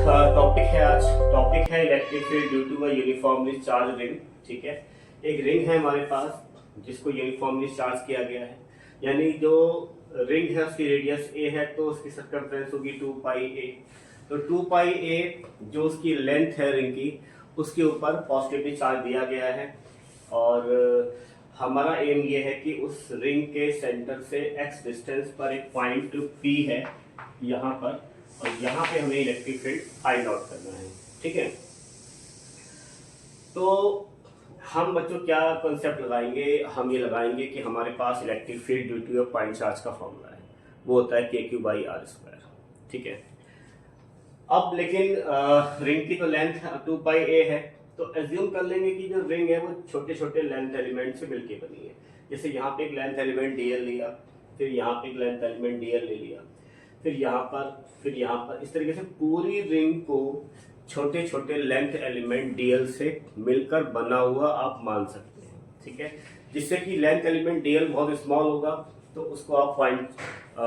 Topic है आज। Topic है electric field due to a uniformly charged ring. ठीक है, एक रिंग है हमारे पास जिसको यूनिफॉर्मली चार्ज किया गया है, यानी जो रिंग है उसकी रेडियस ए है तो उसकी सर्कमफ्रेंस होगी 2 पाई ए। तो 2 पाई ए जो उसकी लेंथ है रिंग की, उसके ऊपर पॉजिटिवली चार्ज दिया गया है। और हमारा एम ये है कि उस रिंग के सेंटर से एक्स डिस्टेंस पर एक पॉइंट पी है यहाँ पर, और यहाँ पे हमें इलेक्ट्रिक फील्ड फाइंड आउट करना है। ठीक है, तो हम बच्चों क्या कॉन्सेप्ट लगाएंगे, हम ये लगाएंगे कि हमारे पास electric field due to point charge का फॉर्मूला है, वो होता है K Q by R square. ठीक है, अब लेकिन रिंग की तो लेंथ 2 पाई ए है, तो एज्यूम कर लेंगे कि जो रिंग है वो छोटे छोटे लेंथ एलिमेंट से मिलके बनी है। जैसे यहाँ पे एक लेंथ एलिमेंट डी एल लिया, फिर यहाँ पे एक लेंथ एलिमेंट डी एल ले लिया, फिर यहाँ पर, इस तरीके से पूरी रिंग को छोटे छोटे लेंथ एलिमेंट डीएल से मिलकर बना हुआ आप मान सकते हैं। ठीक है, जिससे कि लेंथ एलिमेंट डीएल बहुत स्मॉल होगा, तो उसको आप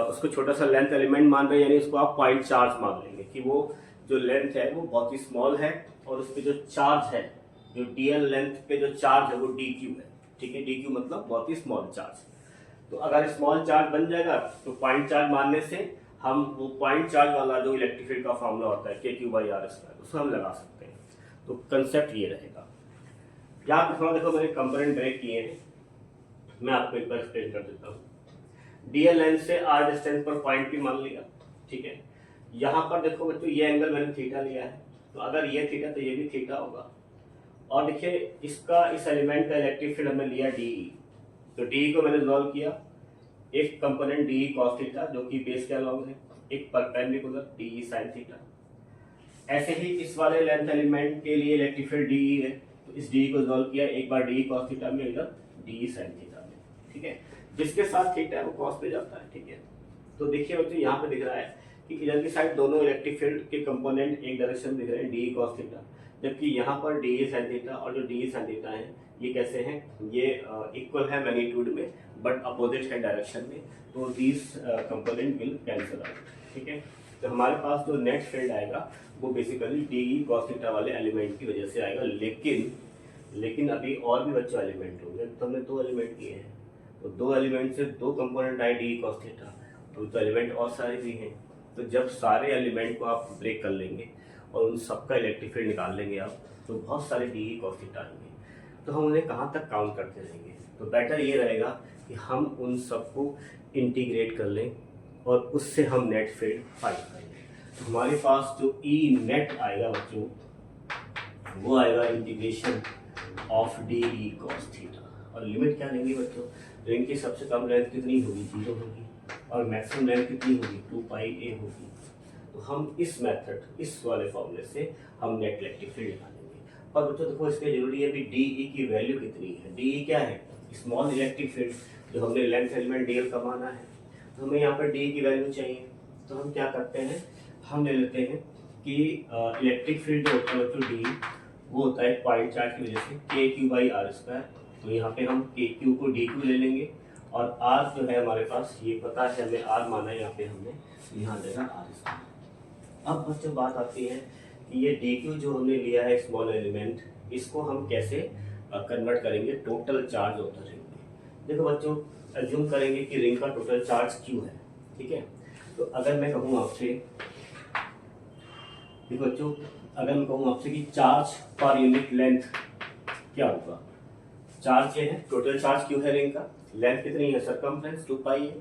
उसको छोटा सा लेंथ एलिमेंट मान रहे हैं, यानी उसको आप पॉइंट चार्ज मान लेंगे कि वो जो लेंथ है वो बहुत ही स्मॉल है, और उस पर जो चार्ज है, जो डीएल लेंथ पे जो चार्ज है वो डी क्यू है। ठीक है, डी क्यू मतलब बहुत ही स्मॉल चार्ज। तो अगर स्मॉल चार्ज बन जाएगा तो पॉइंट चार्ज मानने से हम वो पॉइंट चार्ज वाला जो इलेक्ट्रिक फील्ड का फॉर्मूला होता है K Q by R square, उसको हम लगा सकते हैं। तो कंसेप्ट ये रहेगा। यहाँ पे थोड़ा देखो मैंने कंपोनेंट ब्रेक किए हैं, मैं आपको एक बार एक्सप्लेन कर देता हूँ। डीएल लेंथ से आर डिस्टेंस पर पॉइंट भी मान लिया। ठीक है, यहाँ पर देखो बच्चों ये एंगल मैंने थीटा लिया है, तो अगर ये थीटा तो ये भी थीटा होगा। और देखिए इसका, इस एलिमेंट का इलेक्ट्रिक फील्ड हमने लिया डीई, तो डीई को मैंने सॉल्व किया। एक कंपोनेंट डी कॉस थीटा जो कि बेस के अलॉन्ग है, एक परपेंडिकुलर डी साइन थीटा। ऐसे ही इस वाले लेंथ एलिमेंट के लिए इलेक्ट्रिक फील्ड डी है, तो इस डी को सॉल्व किया एक बार डी कॉस थीटा में, इधर डी साइन थीटा में। ठीक है, जिसके साथ थीटा है वो कॉस पे जाता है। ठीक है, तो देखिए बच्चों यहाँ पे दिख रहा है कि इधर की साइड दोनों इलेक्ट्रिक फील्ड के कंपोनेंट एक डायरेक्शन दिख रहे हैं, डी कॉस थीटा, जबकि यहाँ पर डी साइन थीटा और जो डी साइन थीटा है ये कैसे हैं, ये इक्वल है मैग्नीट्यूड में बट अपोजिट है डायरेक्शन में, तो these component will cancel out. ठीक है, तो हमारे पास जो नेट फील्ड आएगा वो बेसिकली डी कॉस थीटा वाले एलिमेंट की वजह से आएगा। लेकिन अभी और भी बच्चे एलिमेंट होंगे, तो हमने 2 एलिमेंट किए हैं, तो 2 एलिमेंट से 2 कंपोनेंट आए डी कॉस थीटा, तो एलिमेंट और सारे भी हैं। तो जब सारे एलिमेंट को आप ब्रेक कर लेंगे और उन सबका इलेक्ट्रिक फील्ड निकाल लेंगे आप, तो बहुत सारे डी कॉस थीटा आएंगे, तो हम उन्हें कहाँ तक काउंट करते रहेंगे। तो बेटर ये रहेगा कि हम उन सबको इंटीग्रेट कर लें और उससे हम नेट फील्ड फाइंड करेंगे। तो हमारे पास जो ई नेट आएगा बच्चों, वो आएगा integration of D E cos theta. और लिमिट क्या लेंगे बच्चों, रिंग की सबसे कम लेंथ कितनी होगी, 0 होगी, और मैक्सिमम लेंथ कितनी होगी, 2 पाई ए होगी। तो हम इस मेथड, इस वाले फॉर्मूले से हम नेट इलेक्ट्रिक फील्ड निकालेंगे। और बच्चों देखो इसके जरूरी है भी डी ई की वैल्यू कितनी है। डी ई क्या है, स्मॉल इलेक्ट्रिक फील्ड, जो हमने लेंथ एलिमेंट डी एल का माना है, तो हमें यहाँ पर डी की वैल्यू चाहिए। तो हम क्या करते हैं, हम ले लेते हैं कि इलेक्ट्रिक फील्ड जो होता है बच्चों डी, वो होता है पॉइंट चार्ज की वजह से के क्यू बाई आर स्क्वायर। तो यहाँ पे हम के क्यू को डी क्यू ले लेंगे, और आर जो है हमारे पास ये पता है, हमें आर माना है यहाँ पे हमने, यहाँ देगा आर स्क्वायर। अब बच्चों बात आती है कि ये डी क्यू जो हमने लिया है स्मॉल एलिमेंट, इसको हम कैसे कन्वर्ट करेंगे total charge of the ring. देखो बच्चों, एज्यूम करेंगे कि रिंग का टोटल चार्ज क्यू है। ठीक है, तो अगर मैं कहूँ आपसे, देखो बच्चों, अगर मैं कहूँ आपसे कि चार्ज पर यूनिट लेंथ क्या होगा, चार्ज ये है, टोटल चार्ज क्यू है रिंग का, लेंथ कितनी है, सर्कमफ्रेंस 2 पाई है,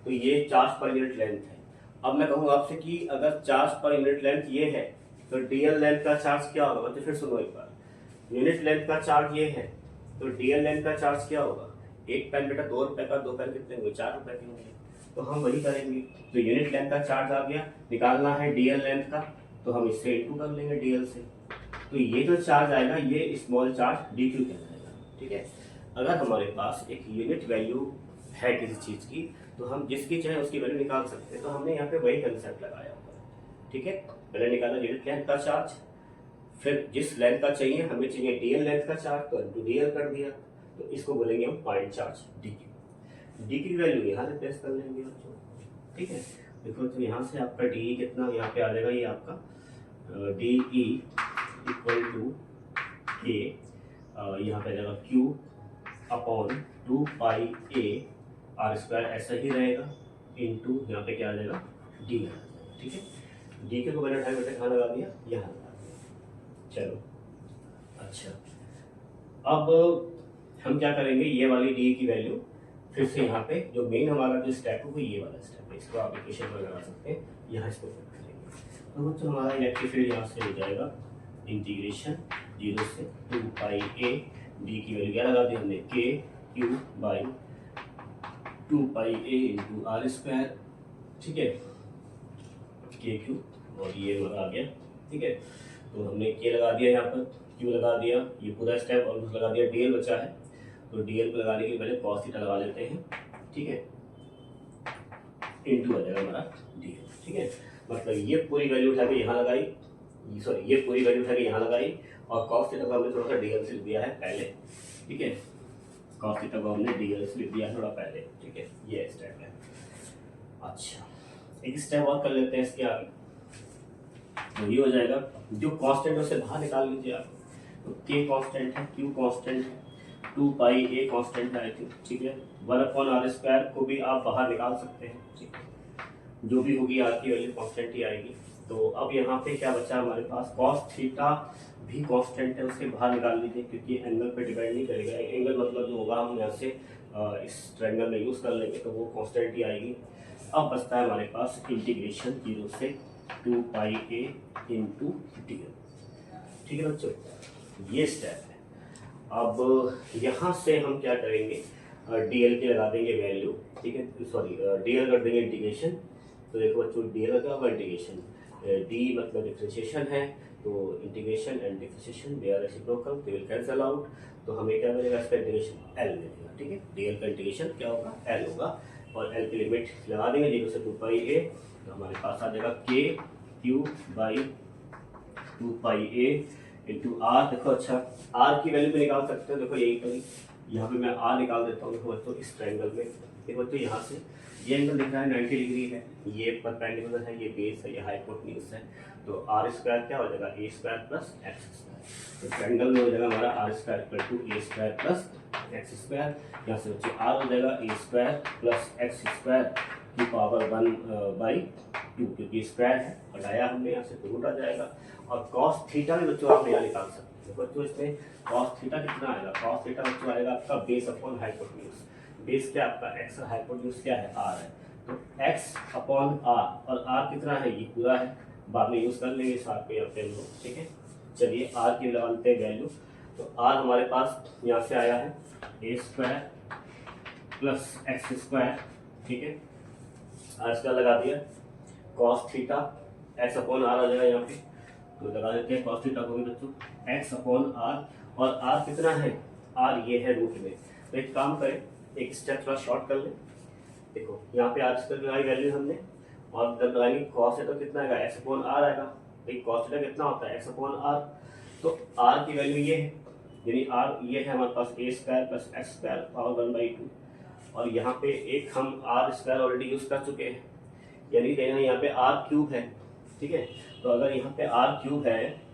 तो ये चार्ज पर यूनिट लेंथ है। अब मैं कहूँ आपसे कि अगर चार्ज पर यूनिट लेंथ ये है, तो डीएल लेंथ का चार्ज क्या होगा, तो फिर सुनो एक बार, यूनिट लेंथ का चार्ज ये है, तो डीएल लेंथ का चार्ज क्या होगा, एक पेन बेटा 2 रुपए का, 2 पेन कितने होंगे, 4 रुपए के होंगे। तो हम वही करेंगे, तो यूनिट लेंथ का चार्ज आ गया, निकालना है डीएल लेंथ का, तो हम इससे इनटू कर लेंगे डीएल से। तो ये जो चार्ज आएगा ये स्मॉल चार्ज डी क्यू कहलाएगा। ठीक है, अगर हमारे पास एक यूनिट वैल्यू है किसी चीज की, तो हम जिसकी चाहे उसकी वैल्यू निकाल सकते हैं। तो हमने यहाँ पे वही कंसेप्ट लगाया हुआ है। ठीक है, पहले निकाला यूनिट लेंथ का चार्ज, फिर जिस लेंथ का चाहिए, हमें चाहिए डीएल लेंथ का चार्ज, तो इंटू डीएल कर दिया, तो इसको बोलेंगे हम point charge D Q. D की वैल्यू यहाँ रिप्लेस कर लेंगे बच्चों। ठीक है, देखो तो यहाँ से आपका डी कितना यहाँ पे आ जाएगा, ये आपका डी ई इक्वल टू के, यहाँ पे जाएगा Q upon 2 pi A R square, ऐसा ही रहेगा, इनटू यहाँ पे क्या आ जाएगा डी, ठीक है। डी के को मैंने उठाया बेटा कहाँ लगा दिया, यहाँ लगा दिया। चलो अच्छा, अब हम क्या करेंगे, ये वाली डी की वैल्यू फिर से यहाँ पे जो मेन हमारा जो स्टेप है वो ये वाला स्टेप है, इसको आप इक्वेशन में लगा सकते हैं, यहाँ इसको फिट करेंगे तो बच्चों हमारा इलेक्ट्रिक फील्ड यहाँ से हो जाएगा इंटीग्रेशन 0 से 2 पाई ए, डी की वैल्यू क्या लगा दी हमने, K Q by 2 pi A into R square, ठीक है, के क्यू, और ये आ गया, ठीक है। तो हमने के लगा दिया, यहाँ पर क्यू लगा दिया, ये पूरा स्टेप ऑलमोस्ट लगा दिया, डीएल बचा है, तो डीएल को लगाने के पहले कॉस थीटा लगा लेते हैं, ठीक है, इनटू आ जाएगा हमारा डीएल, ठीक है। मतलब ये पूरी वैल्यू उठा के यहाँ लगाई, सॉरी ये पूरी वैल्यू उठा के यहाँ लगाई, और कॉस थीटा को हमने थोड़ा सा डीएल से लिख दिया है पहले, ठीक है, कॉस थीटा को हमने डीएल से लिख दिया है थोड़ा पहले, ठीक है, ये स्टेप है। अच्छा, एक स्टेप और कर लेते हैं इसके आगे, तो ये हो जाएगा, जो कांस्टेंट है उसे बाहर निकाल लीजिए आप, तो के कांस्टेंट है, क्यू कांस्टेंट है, 2 पाई ए कांस्टेंट है, आई थिंक, ठीक है, 1/r स्क्वायर को भी आप बाहर निकाल सकते हैं, ठीक है, जो भी होगी आर की वैल्यू कांस्टेंट ही आएगी। तो अब यहाँ पे क्या बचा हमारे पास, कॉस थीटा भी कांस्टेंट है, उसके बाहर निकाल लीजिए, क्योंकि एंगल पे डिपेंड नहीं करेगा, एंगल मतलब जो होगा हम यहाँ से इस ट्रायंगल में यूज कर लेंगे तो वो कांस्टेंट ही आएगी। अब बचता है हमारे पास इंटीग्रेशन 0 से 2 पाई ए इंटू डी, ठीक है बच्चों, ये स्टेप है। अब यहाँ से हम क्या करेंगे, डीएल की लगा देंगे वैल्यू, ठीक है, सॉरी डीएल कर देंगे इंटीग्रेशन, तो देखो बच्चों डीएल का होगा इंटीग्रेशन, डी मतलब डिफरेंशिएशन है, तो integration and differentiation they are reciprocal, they will cancel out, तो हमें क्या मिलेगा, इसका इंटीग्रेशन एल मिलेगा, ठीक है, डीएल का इंटीग्रेशन क्या होगा, एल होगा, और एल की लिमिट लगा देंगे 0 से 2 पाई ए, तो हमारे पास आ जाएगा K Q by 2 pi A into R. देखो अच्छा, आर की वैल्यू भी निकाल सकते हो, देखो यही कहीं यहाँ पे मैं आर निकाल देता हूँ, देखो बच्चों इस ट्रायंगल में, देखो बच्चों यहाँ से ये एंगल दिख रहा है 90 डिग्री है, ये परपेंडिकुलर है, ये बेस है, ये हाइपोटेन्यूज है, तो आर स्क्वायर क्या हो जाएगा, ए स्क्वायर प्लस एक्स स्क्वायर, तो ट्रायंगल में हो जाएगा हमारा R square equal to A square plus x square, यहाँ से बच्चे आर हो जाएगा ए स्क्वायर प्लस एक्स स्क्वायर की पावर 1/2, क्योंकि स्क्वायर है, हटाया हमने यहाँ से, तो रूट आ जाएगा, और कॉस थीटा भी बच्चों आप यहाँ निकाल सकते हैं, बच्चों इसमें कॉस थीटा कितना आएगा, कॉस थीटा बच्चों आएगा आपका बेस अपॉन हाइपोटेन्यूज, बेस क्या आपका एक्स है, हाइपोटेन्यूज क्या है आर है, तो एक्स अपॉन आर, और आर कितना है, ये पूरा है, बाद में यूज कर लेंगे साथ पे यहाँ पे हम लोग, ठीक है। चलिए आर की लगाते हैं वैल्यू, तो आर हमारे पास यहाँ से आया है a square plus x square, ठीक है, आर स्क्वायर लगा दिया, cos theta x upon r आ जाएगा यहाँ पे, तो लगा देते हैं कॉस थीटा को भी बच्चों एक्स अपॉन आर, और आर कितना है, आर ये है रूट में, तो एक काम करें, एक स्टेप थोड़ा शॉर्ट कर लें, देखो यहाँ पे आर स्क्वायर लगाई वैल्यू हमने, और जब लगाएंगे कॉस थीटा कितना आएगा, एक्स अपॉन आर आएगा, भाई कॉस थीटा कितना होता है, एक्स अपॉन आर, तो आर की वैल्यू ये है, यानी आर ये है हमारे पास a square plus x square power 1/2, और यहाँ पे एक हम आर स्क्वायर ऑलरेडी यूज कर चुके हैं, यानी कहना यहाँ पे आर क्यूब है, ठीक है, तो अगर यहाँ पे आर क्यूब है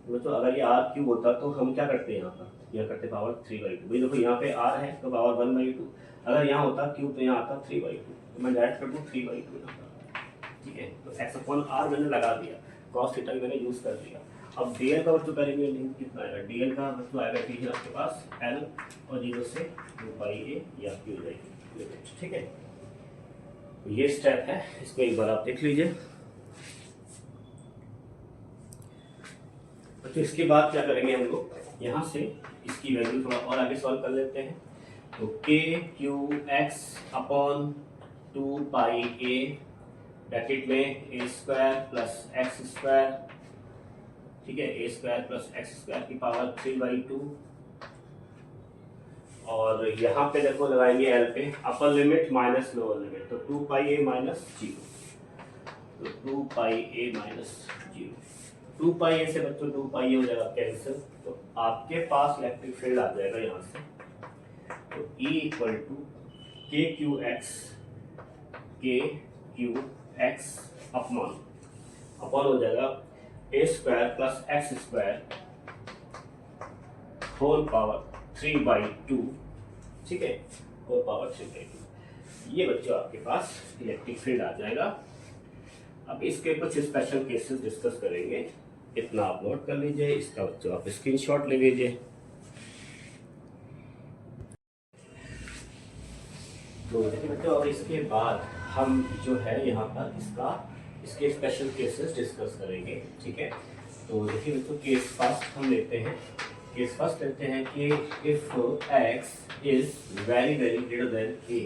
तो अगर ये आर क्यूब होता तो हम क्या करते हैं, यहाँ पर यह करते पावर 3/2, भाई देखो यहाँ पे आर है तो पावर 1/2, अगर यहाँ होता क्यूब तो यहाँ आता 3/2, तो मैं डायरेक्ट कर दूँ 3/2 यहाँ पर, ठीक है, तो एक्स अपॉन आर मैंने लगा दिया, कॉस थीटा मैंने यूज कर दिया। अब डीएल का वस्तु करेंगे, लिमिट कितना आएगा, डीएल का वस्तु आएगा टी है आपके पास एल, और 0 से 2 पाई ए या की हो जाएगी लिमिट, ठीक है, तो ये स्टेप है, इसको एक बार आप देख लीजिए। तो इसके बाद क्या करेंगे हम लोग, यहाँ से इसकी वैल्यू थोड़ा और आगे सॉल्व कर लेते हैं, तो के q x upon 2 pi A bracket में ए स्क्वायर प्लस एक्स स्क्वायर, ठीक है, a square plus x square की पावर 3/2, और यहाँ पे देखो लगाएंगे एल पे अपर लिमिट माइनस लोअर लिमिट, तो 2 पाई ए माइनस 0, तो 2 पाई ए माइनस 0, 2 पाई ए से बच्चों 2 पाई ए हो जाएगा कैंसिल, तो आपके पास इलेक्ट्रिक फील्ड आ जाएगा यहाँ से, तो E equal to k q x upon हो जाएगा ए square plus x square whole power 3/2, ठीक है, होल पावर 3/2। ये बच्चों आपके पास इलेक्ट्रिक फील्ड आ जाएगा। अब इसके कुछ स्पेशल केसेस डिस्कस करेंगे, इतना आप नोट कर लीजिए, इसका बच्चों आप स्क्रीनशॉट ले लीजिए। तो देखिए बच्चों, और इसके बाद हम जो है यहाँ पर इसके स्पेशल केसेस डिस्कस करेंगे, ठीक है। तो देखिए बच्चों, केस फर्स्ट हम लेते हैं। केस फर्स्ट लेते हैं कि if x is very very greater than a,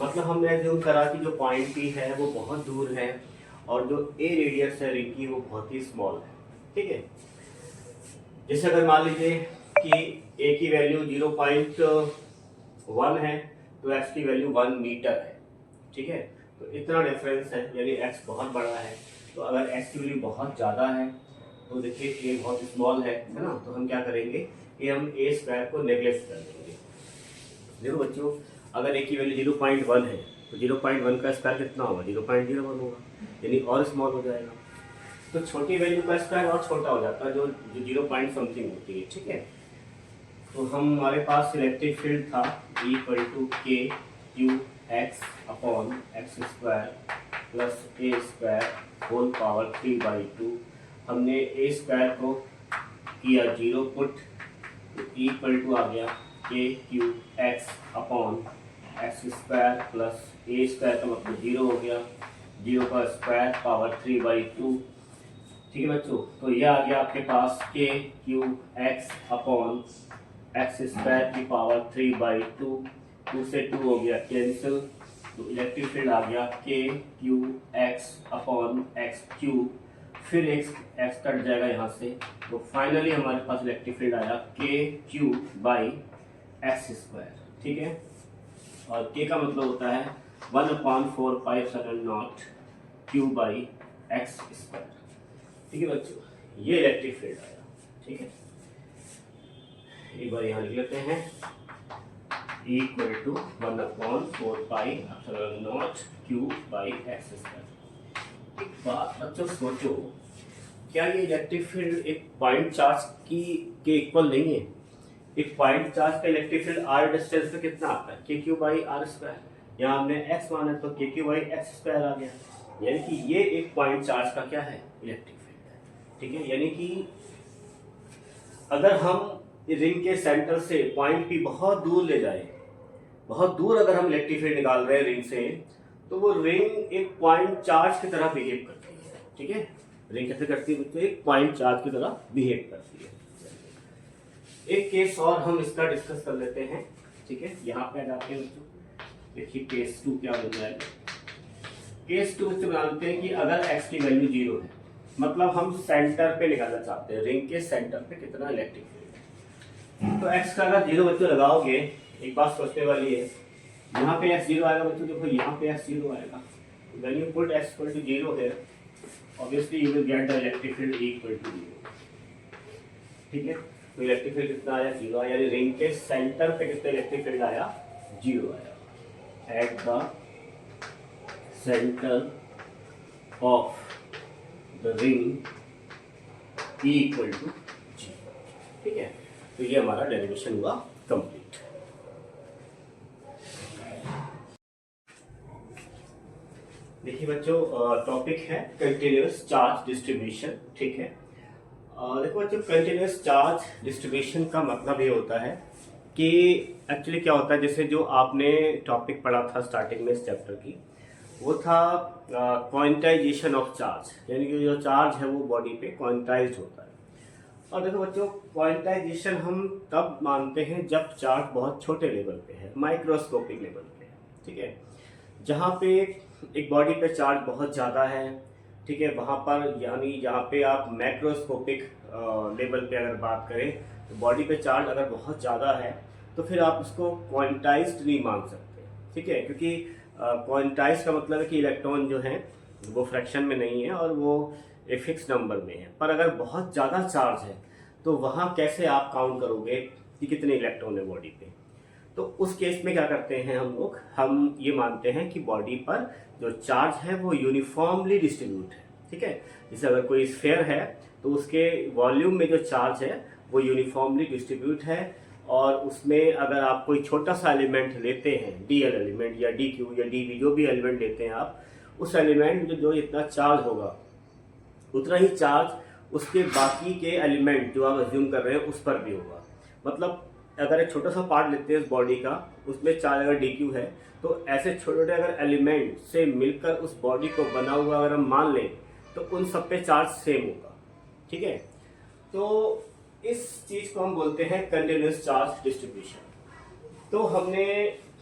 मतलब हमने जो करा कि जो पॉइंट P है वो बहुत दूर है और जो a रेडियस है रिंग की वो बहुत ही स्मॉल है, ठीक है। जैसे अगर मान लीजिए कि a की वैल्यू 0.1 है तो x की वैल्यू 1 मीटर है, ठीक है। तो इतना डिफरेंस है, यानी x बहुत बड़ा है। तो अगर x की वैल्यू बहुत ज़्यादा है तो देखिए a बहुत स्मॉल है ना, तो हम क्या करेंगे कि हम a स्क्वायर को नेग्लेक्ट कर देंगे। देखो बच्चों, अगर a की वैल्यू 0.1 है तो 0.1 का स्क्वायर कितना होगा, 0.01 होगा, यानी और स्मॉल हो जाएगा। तो छोटी वैल्यू का स्क्वायर और छोटा हो जाता है, जो 0 पॉइंट समथिंग होती है, ठीक है। तो हमारे पास इलेक्ट्रिक फील्ड था equal to k q x upon x square plus a square whole power 3/2। हमने ए स्क्वायर को किया 0 पुट, इक्वल टू आ गया k q x upon x square plus a square का मतलब 0 हो गया, 0 का स्क्वायर पावर 3/2, ठीक है बच्चों। तो यह आ गया आपके पास के q x upon x square की पावर 3/2, 2 से 2 हो गया कैंसिल, तो इलेक्ट्रिक फील्ड आ गया k q x upon x Q, फिर एक्स कट जाएगा यहाँ से, तो फाइनली हमारे पास इलेक्ट्रिक फील्ड आया के क्यू बाई एक्स स्क्वायर, ठीक है। और के का मतलब होता है 1/4πε0 क्यू बाई एक्स स्क्वायर, ठीक है बच्चों। ये इलेक्ट्रिक फील्ड आया, ठीक है। एक बार यहाँ लिख लेते हैं, equal to 1/4πε0 q by x square. एक बात बच्चों सोचो, क्या ये इलेक्ट्रिक फील्ड एक पॉइंट चार्ज के इक्वल नहीं है? एक पॉइंट चार्ज का इलेक्ट्रिक फील्ड r डिस्टेंस पे कितना आता है, K Q by R square. यहाँ हमने x माना तो के क्यू बाई एक्स स्क्वायर आ गया, यानी कि ये एक पॉइंट चार्ज का क्या है, इलेक्ट्रिक फील्ड है, ठीक है। यानी कि अगर हम रिंग के सेंटर से पॉइंट P बहुत दूर ले जाए, बहुत दूर अगर हम इलेक्ट्रिक फील्ड निकाल रहे हैं रिंग से, तो वो रिंग एक पॉइंट चार्ज की तरह बिहेव करती है, ठीक है। रिंग कैसे करती है तो एक पॉइंट चार्ज की तरह बिहेव करती है। एक केस और हम इसका डिस्कस कर लेते हैं, ठीक है। यहाँ पे आ जाते हैं बच्चों, देखिए केस 2 क्या बन जाएगा। केस 2 बच्चों बनाते हैं कि अगर x की वैल्यू 0 है, मतलब हम सेंटर पे निकालना चाहते हैं, रिंग के सेंटर पे कितना इलेक्ट्रिक फील्ड है। तो x का अगर 0 बच्चों लगाओगे, एक बात सोचने वाली है, यहाँ पे x 0 आएगा बच्चों, देखो यहाँ पे x 0 आएगा, when you put x equal to 0 है, obviously you will get the electric field equal to 0, ठीक है। तो इलेक्ट्रिक फील्ड कितना आया, 0 आया, यानी रिंग के सेंटर पे कितना इलेक्ट्रिक फील्ड आया, 0 आया। At the center of the ring E equal to 0, ठीक है। तो ये हमारा डेरिवेशन हुआ कंप्लीट। देखिए बच्चों, टॉपिक है कंटिन्यूअस चार्ज डिस्ट्रीब्यूशन, ठीक है। देखो बच्चों, कंटिन्यूअस चार्ज डिस्ट्रीब्यूशन का मतलब ये होता है कि एक्चुअली क्या होता है, जैसे जो आपने टॉपिक पढ़ा था स्टार्टिंग में इस चैप्टर की, वो था क्वांटाइजेशन ऑफ चार्ज, यानी कि जो चार्ज है वो बॉडी पे क्वांटाइज्ड होता है। और देखो बच्चों, क्वांटाइजेशन हम तब मानते हैं जब चार्ज बहुत छोटे लेवल पे है, माइक्रोस्कोपिक लेवल पे है, ठीक है। जहाँ पे एक बॉडी पे चार्ज बहुत ज़्यादा है, ठीक है, वहाँ पर यानी जहाँ पे आप मैक्रोस्कोपिक लेवल पे अगर बात करें, तो बॉडी पे चार्ज अगर बहुत ज़्यादा है तो फिर आप उसको क्वांटाइज्ड नहीं मान सकते, ठीक है। क्योंकि क्वांटाइज का मतलब है कि इलेक्ट्रॉन जो है वो फ्रैक्शन में नहीं है और वो एक फिक्स नंबर में है। पर अगर बहुत ज़्यादा चार्ज है तो वहाँ कैसे आप काउंट करोगे कि कितने इलेक्ट्रॉन है बॉडी पे। तो उस केस में क्या करते हैं हम लोग, हम ये मानते हैं कि बॉडी पर जो चार्ज है वो यूनिफॉर्मली डिस्ट्रीब्यूट है, ठीक है। जैसे अगर कोई स्फेयर है तो उसके वॉल्यूम में जो चार्ज है वो यूनिफॉर्मली डिस्ट्रीब्यूट है, और उसमें अगर आप कोई छोटा सा एलिमेंट लेते हैं, डीएल एलिमेंट या डी क्यू या डी वी, जो भी एलिमेंट लेते हैं आप, उस एलिमेंट में जो इतना चार्ज होगा उतना ही चार्ज उसके बाकी के एलिमेंट जो आप अज्यूम कर रहे हैं उस पर भी होगा। मतलब अगर एक छोटा सा पार्ट लेते हैं इस बॉडी का, उसमें चार्ज अगर डी क्यू है, तो ऐसे छोटे छोटे अगर एलिमेंट से मिलकर उस बॉडी को बना हुआ अगर हम मान लें तो उन सब पे चार्ज सेम होगा, ठीक है। तो इस चीज को हम बोलते हैं कंटिन्यूअस चार्ज डिस्ट्रीब्यूशन। तो हमने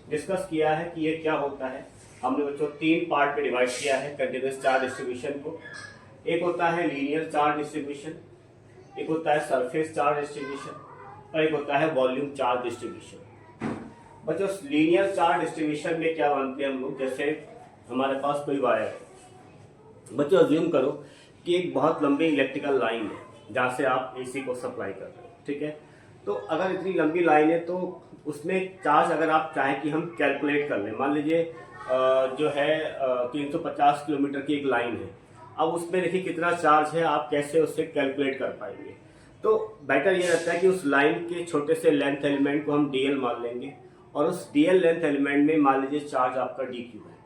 डिस्कस किया है कि ये क्या होता है। हमने बच्चों 3 पार्ट में डिवाइड किया है कंटिन्यूअस चार्ज डिस्ट्रीब्यूशन को। एक होता है लीनियर चार्ज डिस्ट्रीब्यूशन, एक होता है सरफेस चार्ज डिस्ट्रीब्यूशन, और एक होता है वॉल्यूम चार्ज डिस्ट्रीब्यूशन। बच्चों लीनियर चार्ज डिस्ट्रीब्यूशन में क्या मानते हैं हम लोग, जैसे हमारे पास कोई वायर है, बच्चों अज्यूम करो कि एक बहुत लंबी इलेक्ट्रिकल लाइन है जहाँ से आप एसी को सप्लाई कर रहे हो, ठीक है। तो अगर इतनी लंबी लाइन है तो उसमें चार्ज अगर आप चाहें कि हम कैलकुलेट कर लें, मान लीजिए जो है 350 किलोमीटर की एक लाइन है, अब उसमें देखिए कितना चार्ज है, आप कैसे उससे कैलकुलेट कर पाएंगे। तो बेटर ये रहता है कि उस लाइन के छोटे से लेंथ एलिमेंट को हम डीएल मान लेंगे, और उस डीएल लेंथ एलिमेंट में मान लीजिए चार्ज आपका डी क्यू है,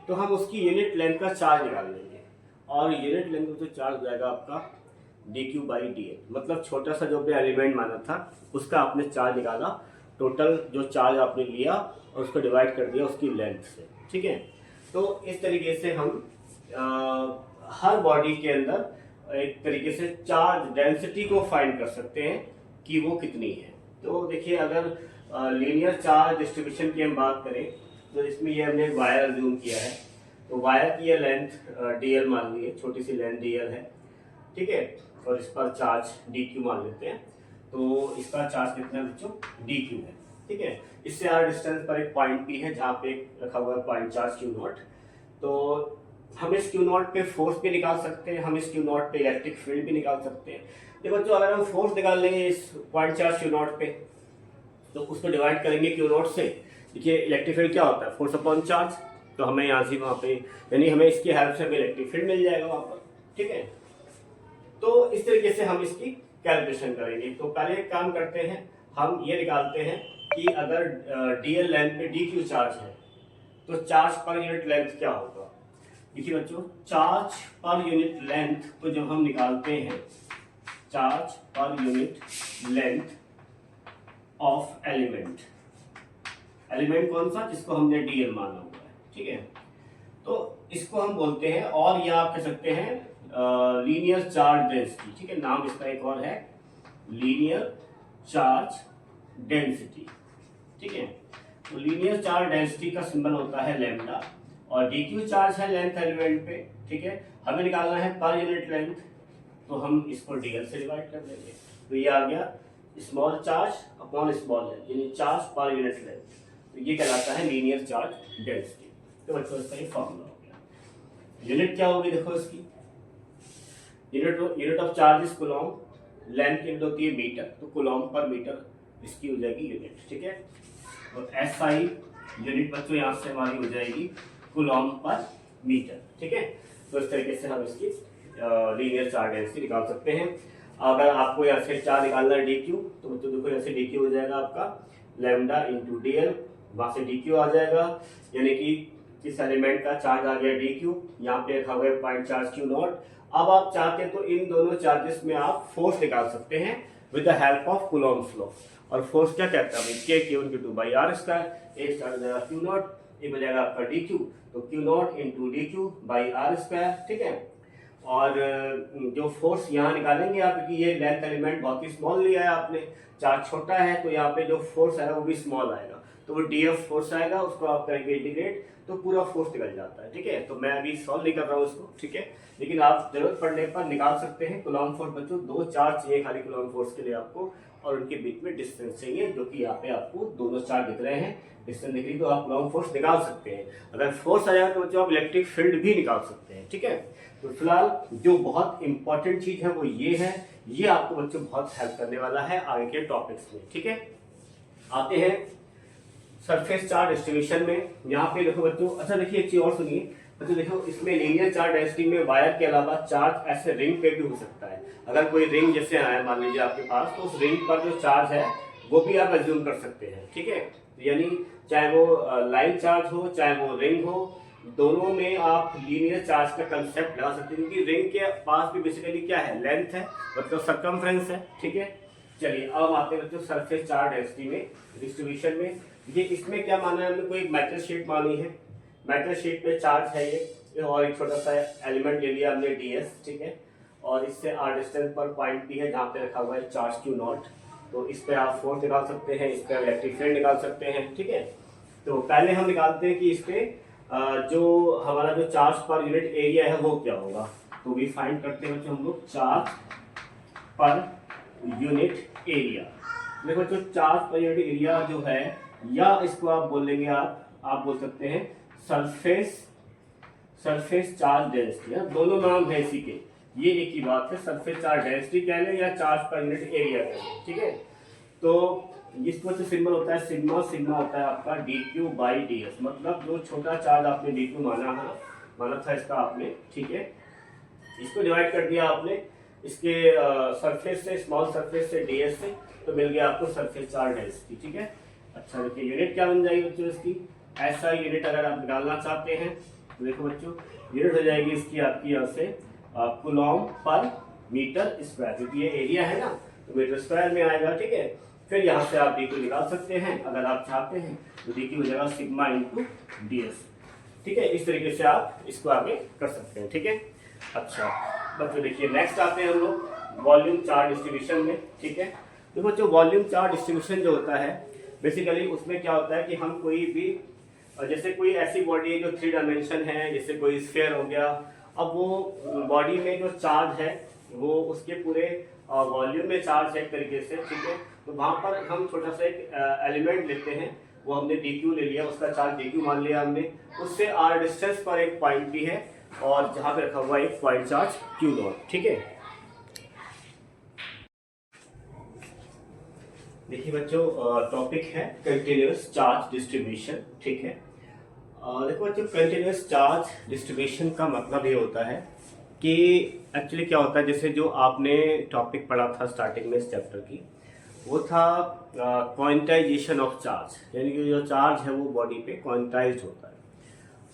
तो हम उसकी यूनिट लेंथ का चार्ज निकाल लेंगे, और यूनिट लेंथ का जो चार्ज हो जाएगा आपका D Q by D L. मतलब छोटा सा जो आपने एलिमेंट माना था उसका आपने चार्ज निकाला, टोटल जो चार्ज आपने लिया और उसको डिवाइड कर दिया उसकी लेंथ से, ठीक है। तो इस तरीके से हम हर बॉडी के अंदर एक तरीके से चार्ज डेंसिटी को फाइंड कर सकते हैं कि वो कितनी है। तो देखिए अगर लीनियर चार्ज डिस्ट्रीब्यूशन की हम बात करें तो इसमें ये हमने वायर अज्यूम किया है, तो वायर की ये लेंथ डीएल मान ली है, छोटी सी लेंथ डीएल है, ठीक है, और इस पर चार्ज डी क्यू मान लेते हैं। तो इसका चार्ज कितना है बच्चों, डी क्यू है, ठीक है। इससे आर डिस्टेंस पर एक पॉइंट पी है जहाँ पे रखा हुआ है पॉइंट चार्ज क्यू नॉट। तो हम इस क्यू नॉट पे फोर्स भी निकाल सकते हैं, हम इस क्यू नॉट पे इलेक्ट्रिक फील्ड भी निकाल सकते हैं। देखो बच्चों अगर हम फोर्स निकाल लेंगे इस पॉइंट चार्ज क्यू नॉट पे, तो उसको डिवाइड करेंगे क्यू नॉट से। देखिए इलेक्ट्रिक फील्ड क्या होता है, फोर्स अपॉन चार्ज, तो हमें यहाँ से वहाँ पे यानी हमें इसकी हेल्प से इलेक्ट्रिक फील्ड मिल जाएगा वहाँ पर, ठीक है। तो इस तरीके से हम इसकी कैलकुलेशन करेंगे। तो पहले एक काम करते हैं, हम ये निकालते हैं कि अगर डीएल लेंथ पे डी क्यू चार्ज है तो चार्ज पर यूनिट लेंथ क्या होगा। देखिए बच्चों चार्ज पर यूनिट लेंथ को जब हम निकालते हैं, charge per unit length of element, element कौन सा, जिसको हमने डीएल माना हुआ है, ठीक है। तो इसको हम बोलते हैं, और या आप कह सकते हैं लीनियर चार्ज डेंसिटी, ठीक है, नाम इसका एक और है लीनियर चार्ज डेंसिटी, ठीक है। तो लीनियर चार्ज डेंसिटी का सिंबल होता है लैम्डा, और डी क्यू चार्ज है लेंथ एलिमेंट पे, ठीक है। हमें निकालना है पर यूनिट लेंथ, तो हम इसको डीएल से डिवाइड कर देंगे। तो ये आ गया small charge upon small length, यानी चार्ज पर यूनिट लेंथ, तो ये कहलाता है लीनियर चार्ज डेंसिटी। तो बच्चों इसका ये फॉर्मूला हो गया। यूनिट क्या होगी देखो इसकी, unit of charge is Coulomb, length की यूनिट होती है मीटर, तो कूलॉम पर मीटर इसकी हो जाएगी यूनिट, ठीक है। और एसआई यूनिट बच्चों यहाँ से हमारी हो जाएगी कूलॉम पर मीटर, ठीक है। तो इस तरीके से हम इसकी लीनियर चार्ज डेंसिटी निकाल सकते हैं। अगर आपको यहाँ से चार्ज निकालना है डी क्यू, तो बच्चों देखो यहाँ से डी क्यू हो जाएगा आपका लैम्डा इंटू डी एल, वहां से डी क्यू आ जाएगा, यानी कि इस एलिमेंट का चार्ज आ गया डी क्यू, यहाँ पे रखा हुआ है पॉइंट चार्ज क्यू नॉट। अब आप चाहते हैं तो इन दोनों चार्जेस में आप फोर्स निकाल सकते हैं with the help of Coulomb's law. और फोर्स क्या कहता है, K Q into 2 by R square, एक चार्ज हो जाएगा क्यू नॉट, एक हो जाएगा आपका डी क्यू, तो Q naught into D Q by R square, ठीक है। और जो फोर्स यहाँ निकालेंगे आप, क्योंकि ये लेंथ एलिमेंट बहुत ही स्मॉल लिया है आपने, चार्ज छोटा है, तो यहाँ पे जो फोर्स आएगा वो भी स्मॉल आएगा, तो वो डीएफ फोर्स आएगा, उसको आप करेंगे इंटीग्रेट तो पूरा फोर्स निकल जाता है, ठीक है। तो मैं अभी सॉल्व नहीं कर रहा हूँ उसको, ठीक है, लेकिन आप जरूरत पड़ने पर निकाल सकते हैं। कूलॉम फोर्स बच्चों 2 चार्ज चाहिए खाली कूलॉम फोर्स के लिए आपको, और उनके बीच में डिस्टेंस चाहिए, जो कि यहाँ पे आपको दोनों चार्ज दिख रहे हैं, डिस्टेंस दिख रही, तो आप कूलॉम फोर्स निकाल सकते हैं। अगर फोर्स आ जाए तो बच्चों आप इलेक्ट्रिक फील्ड भी निकाल सकते हैं, ठीक है। तो फिलहाल जो बहुत इंपॉर्टेंट चीज है वो ये है, ये आपको बच्चों बहुत हेल्प करने वाला है आगे के टॉपिक्स में, ठीक है। आते हैं सरफेस चार्ज डिस्ट्रीब्यूशन में। यहाँ पे देखो बच्चों, अच्छा देखिए एक चीज और सुनिए, तो देखो इसमें लीनियर चार्ज डेंसिटी में वायर के अलावा चार्ज ऐसे रिंग पे भी हो सकता है। अगर कोई रिंग जैसे आया मान लीजिए आपके पास, तो उस रिंग पर जो चार्ज है वो भी आप एज्यूम कर सकते हैं। ठीक है, यानी चाहे वो लाइन चार्ज हो चाहे वो रिंग हो, दोनों में आप लीनियर चार्ज का कंसेप्ट लगा सकते हैं, क्योंकि रिंग के पास भी बेसिकली क्या है, लेंथ है, मतलब सर्कमफ्रेंस है। ठीक है, चलिए अब हम आते हैं बच्चों सरफेस चार्ज डेंसिटी में, डिस्ट्रीब्यूशन में। ये इसमें क्या माना है हमने, कोई मेटल शीट मानी है, मेटल शीट पे चार्ज है ये, और एक छोटा सा एलिमेंट ले लिया हमने ds। ठीक है, और इससे r डिस्टेंस पर पॉइंट p है जहाँ पे रखा हुआ है चार्ज q0। तो इस पे आप फोर्स निकाल सकते हैं, इस पे इलेक्ट्रिक फील्ड निकाल सकते हैं। ठीक है, तो पहले हम निकालते हैं कि इस पे जो हमारा जो चार्ज पर यूनिट एरिया है वो क्या होगा। तो वी फाइंड करते हैं हम लोग चार्ज पर यूनिट एरिया। देखो जो चार्ज पर यूनिट एरिया जो है, या इसको आप बोलेंगे आप बोल सकते हैं सरफेस चार्ज डेंसिटी। दोनों नाम है इसी के, ये एक ही बात है, सरफेस चार्ज डेंसिटी कह लें या चार्ज पर यूनिट एरिया कह लें। ठीक है, तो इसको जो सिंबल होता है सिग्मा, सिग्मा होता है आपका dq/ds, मतलब जो छोटा चार्ज आपने dq माना था इसका आपने। ठीक है, इसको डिवाइड कर दिया आपने इसके सरफेस से, स्मॉल सरफेस से ds से, तो मिल गया आपको सरफेस चार्ज डेंसिटी। ठीक है, अच्छा देखिए यूनिट क्या बन जाएगी बच्चों इसकी, ऐसा यूनिट अगर आप निकालना चाहते हैं तो देखो बच्चों यूनिट हो जाएगी इसकी आपकी यहाँ से कूलॉम पर मीटर स्क्वायर, क्योंकि ये एरिया है ना तो मीटर स्क्वायर में आएगा। ठीक है, फिर यहाँ से आप dq निकाल सकते हैं अगर आप चाहते हैं, तो dq हो जाएगा सिग्मा इंटू ds। ठीक है, इस तरीके से आप इसको आगे कर सकते हैं। ठीक है, अच्छा बच्चों देखिए नेक्स्ट आते हैं हम लोग वॉल्यूम चार्ज डिस्ट्रीब्यूशन में। ठीक है, देखो जो वॉल्यूम चार्ज डिस्ट्रीब्यूशन जो होता है बेसिकली उसमें क्या होता है कि हम कोई भी, जैसे कोई ऐसी बॉडी है जो 3 डायमेंशन है, जैसे कोई स्फीयर हो गया, अब वो बॉडी में जो चार्ज है वो उसके पूरे वॉल्यूम में चार्ज है एक तरीके से। ठीक है, तो वहां पर हम छोटा सा एक एलिमेंट लेते हैं, वो हमने dq ले लिया, उसका चार्ज dq मान लिया हमने, उससे r डिस्टेंस पर एक पॉइंट भी है और जहां पे रखा हुआ एक पॉइंट चार्ज q0। ठीक है, देखिए बच्चों टॉपिक है कंटिन्यूअस चार्ज डिस्ट्रीब्यूशन। ठीक है, देखो बच्चों कंटिन्यूअस चार्ज डिस्ट्रीब्यूशन का मतलब ये होता है कि एक्चुअली क्या होता है, जैसे जो आपने टॉपिक पढ़ा था स्टार्टिंग में इस चैप्टर की, वो था क्वांटाइजेशन ऑफ चार्ज, यानी कि जो चार्ज है वो बॉडी पे क्वांटाइज्ड होता है।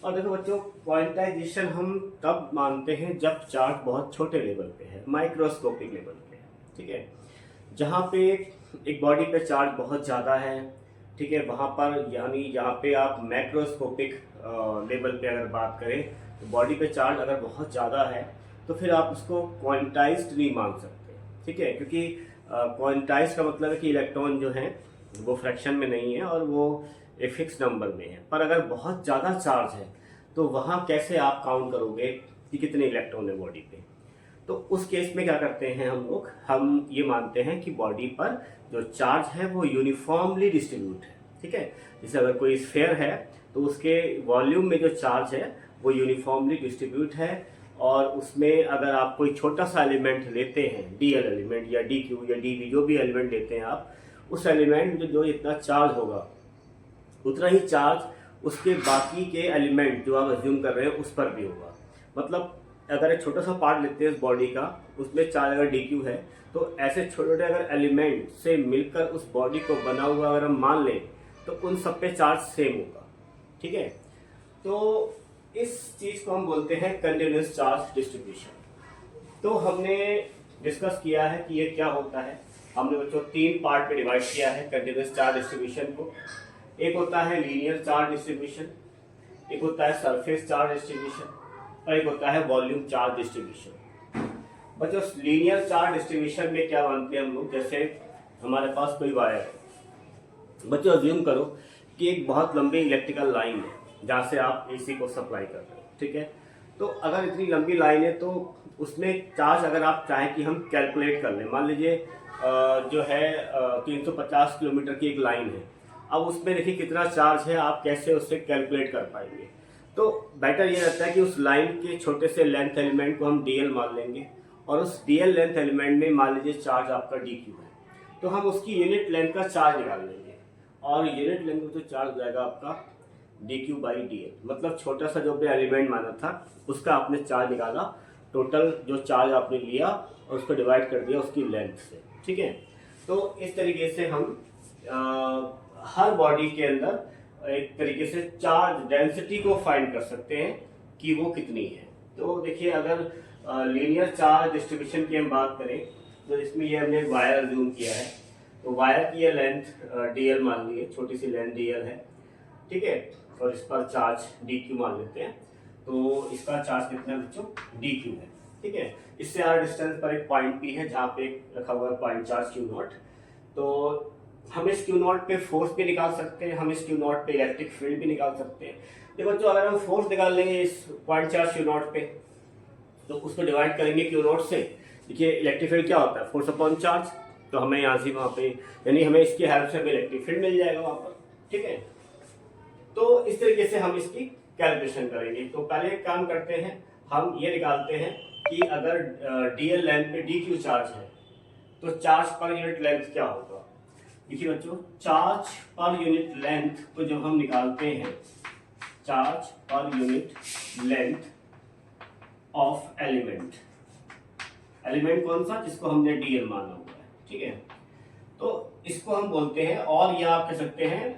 और देखो बच्चों क्वांटाइजेशन हम तब मानते हैं जब चार्ज बहुत छोटे लेवल पे है, माइक्रोस्कोपिक लेवल पे है। ठीक है, जहाँ पे एक बॉडी पे चार्ज बहुत ज़्यादा है, ठीक है, वहाँ पर यानी जहाँ पे आप मैक्रोस्कोपिक लेवल पे अगर बात करें तो बॉडी पे चार्ज अगर बहुत ज़्यादा है तो फिर आप उसको क्वांटाइज्ड नहीं मान सकते। ठीक है, क्योंकि क्वांटाइज्ड का मतलब है कि इलेक्ट्रॉन जो है वो फ्रैक्शन में नहीं है और वो एक फिक्स नंबर में है। पर अगर बहुत ज़्यादा चार्ज है तो वहाँ कैसे आप काउंट करोगे कि कितने इलेक्ट्रॉन है बॉडी पे। तो उस केस में क्या करते हैं हम ये मानते हैं कि बॉडी पर जो चार्ज है वो यूनिफॉर्मली डिस्ट्रीब्यूट है। ठीक है, जैसे अगर कोई स्फीयर है तो उसके वॉल्यूम में जो चार्ज है वो यूनिफॉर्मली डिस्ट्रीब्यूट है, और उसमें अगर आप कोई छोटा सा एलिमेंट लेते हैं, dl एलिमेंट या dq या dv, जो भी एलिमेंट लेते हैं आप, उस एलिमेंट जो इतना चार्ज होगा उतना ही चार्ज उसके बाकी के एलिमेंट जो आप अज्यूम कर रहे हैं उस पर भी होगा। मतलब अगर एक छोटा सा पार्ट लेते हैं उस बॉडी का, उसमें चार्ज अगर dq है, तो ऐसे छोटे छोटे अगर एलिमेंट से मिलकर उस बॉडी को बना हुआ अगर हम मान लें तो उन सब पे चार्ज सेम होगा। ठीक है, तो इस चीज को हम बोलते हैं कंटिन्यूअस चार्ज डिस्ट्रीब्यूशन। तो हमने डिस्कस किया है कि ये क्या होता है। हमने बच्चों 3 पार्ट में डिवाइड किया है कंटिन्यूअस चार्ज डिस्ट्रीब्यूशन को। एक होता है लीनियर चार्ज डिस्ट्रीब्यूशन, एक होता है सरफेस चार्ज डिस्ट्रीब्यूशन, और एक होता है वॉल्यूम चार्ज डिस्ट्रीब्यूशन। बच्चों लीनियर चार्ज डिस्ट्रीब्यूशन में क्या मानते हैं हम लोग, जैसे हमारे पास कोई वायर है, बच्चों अज्यूम करो कि एक बहुत लंबी इलेक्ट्रिकल लाइन है जहाँ से आप एसी को सप्लाई कर रहे हो। ठीक है, तो अगर इतनी लंबी लाइन है तो उसमें चार्ज अगर आप चाहें कि हम कैलकुलेट कर लें, मान लीजिए जो है 350 किलोमीटर की एक लाइन है, अब उसमें देखिए कितना चार्ज है, आप कैसे उससे कैलकुलेट कर पाएंगे। तो बेटर ये रहता है कि उस लाइन के छोटे से लेंथ एलिमेंट को हम dl मान लेंगे, और उस dl लेंथ एलिमेंट में मान लीजिए चार्ज आपका dq है, तो हम उसकी यूनिट लेंथ का चार्ज निकाल लेंगे, और यूनिट लेंथ का जो चार्ज हो जाएगा आपका D Q by D L, मतलब छोटा सा जो आपने एलिमेंट माना था उसका आपने चार्ज निकाला, टोटल जो चार्ज आपने लिया और उसको डिवाइड कर दिया उसकी लेंथ से, ठीक है। तो इस तरीके से हम हर बॉडी के अंदर एक तरीके से चार्ज डेंसिटी को फाइंड कर सकते हैं कि वो कितनी है। तो देखिए, अगर लीनियर चार्ज डिस्ट्रीब्यूशन की हम बात करें तो इसमें ये हमने वायर जूम किया है, तो वायर की ये लेंथ dl मान ली है, छोटी सी लेंथ dl है, ठीक है, और इस पर चार्ज dq मान लेते हैं। तो इसका चार्ज कितना है बच्चों, dq है, ठीक है। इससे आर डिस्टेंस पर एक पॉइंट p है जहाँ पे रखा हुआ है पॉइंट चार्ज q नॉट। तो हम इस q नॉट पे फोर्स भी निकाल सकते हैं, हम इस q नॉट पे इलेक्ट्रिक फील्ड भी निकाल सकते हैं। देखो बच्चों, अगर हम फोर्स निकाल लेंगे इस पॉइंट चार्ज q नॉट पे तो उसको डिवाइड करेंगे q नॉट से। देखिए इलेक्ट्रिक फील्ड क्या होता है, फोर्स अपॉन चार्ज, तो हमें यहाँ से वहाँ पे यानी हमें इसकी हेल्प से इलेक्ट्रिक फील्ड मिल जाएगा वहाँ पर, ठीक है। तो इस तरीके से हम इसकी कैलकुलेशन करेंगे। तो पहले एक काम करते हैं, हम ये निकालते हैं कि अगर dl लेंथ पे dq चार्ज है तो चार्ज पर यूनिट लेंथ क्या होगा। देखिए बच्चों, चार्ज पर यूनिट लेंथ को जब हम निकालते हैं, charge per unit length of element, element कौन सा, जिसको हमने dl माना हुआ है, ठीक है। तो इसको हम बोलते हैं, और या आप कह सकते हैं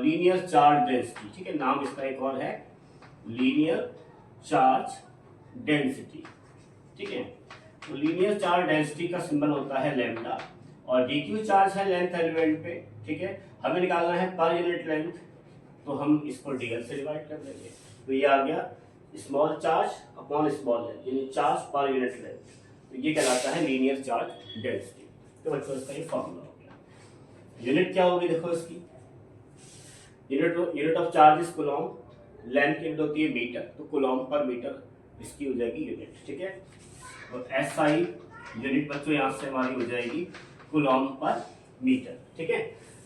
लीनियर चार्ज डेंसिटी, ठीक है, नाम इसका एक और है लीनियर चार्ज डेंसिटी, ठीक है। तो लीनियर चार्ज डेंसिटी का सिंबल होता है लैम्डा, और dq चार्ज है लेंथ एलिमेंट पे, ठीक है। हमें निकालना है पर यूनिट लेंथ, तो हम इसको dl से डिवाइड कर देंगे। तो ये आ गया small charge upon small length, यानी चार्ज पर यूनिट लेंथ, तो ये कहलाता है लीनियर चार्ज डेंसिटी। तो बच्चों इसका ये फॉर्मूला हो गया। यूनिट क्या होगी, देखो इसकी unit of charge is Coulomb, length unit होती है मीटर, तो कूलॉम पर मीटर इसकी हो जाएगी यूनिट, ठीक है। और SI यूनिट बच्चों यहाँ से हमारी हो जाएगी कूलॉम पर मीटर, ठीक है।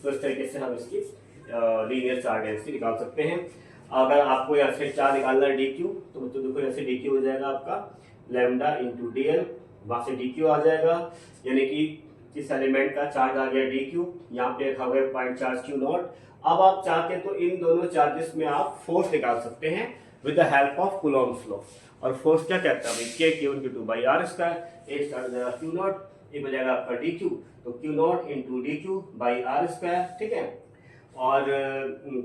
तो इस तरीके से हम इसकी लीनियर चार्ज डेंसिटी निकाल सकते हैं। अगर आपको यहाँ से चार्ज निकालना है dq, तो बच्चों देखो यहाँ से dq हो जाएगा आपका लैम्डा इंटू dl, वहां से dq आ जाएगा, यानी कि इस एलिमेंट का चार्ज आ गया dq, यहाँ पे रखा हुआ है पॉइंट चार्ज q नॉट। अब आप चाहते तो इन दोनों चार्जेस में आप फोर्स निकाल सकते हैं with the help of Coulomb's law. और फोर्स क्या कहता है, k q into 2 by R square, एक चार्ज हो जाएगा q नॉट, एक हो जाएगा आपका dq, तो q naught into dq by R square, ठीक है। और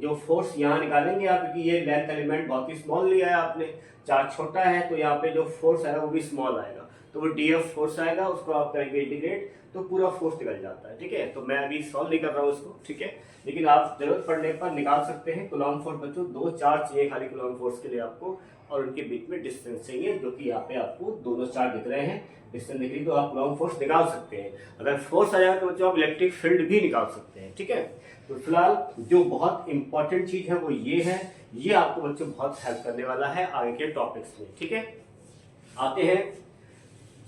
जो फोर्स यहाँ निकालेंगे आप, क्योंकि ये लेंथ एलिमेंट बहुत ही स्मॉल लिया है आपने, चार्ज छोटा है, तो यहाँ पे जो फोर्स आएगा वो भी स्मॉल आएगा, तो वो df फोर्स आएगा, उसको आप करेंगे इंटीग्रेट तो पूरा फोर्स निकल जाता है, ठीक है। तो मैं अभी सॉल्व नहीं कर रहा हूँ उसको, ठीक है, लेकिन आप जरूरत पड़ने पर निकाल सकते हैं। कूलॉम फोर्स बच्चों, दो चार्ज चाहिए खाली कूलॉम फोर्स के लिए आपको, और उनके बीच में डिस्टेंस चाहिए, जो कि यहाँ पे आपको दोनों चार्ज दिख रहे हैं, डिस्टेंस दिख रही, तो आप कूलॉम फोर्स निकाल सकते हैं। अगर फोर्स आ जाए तो बच्चों आप इलेक्ट्रिक फील्ड भी निकाल सकते हैं, ठीक है। तो फिलहाल जो बहुत इंपॉर्टेंट चीज है वो ये है, ये आपको बच्चों बहुत हेल्प करने वाला है आगे के टॉपिक्स में, ठीक है। आते हैं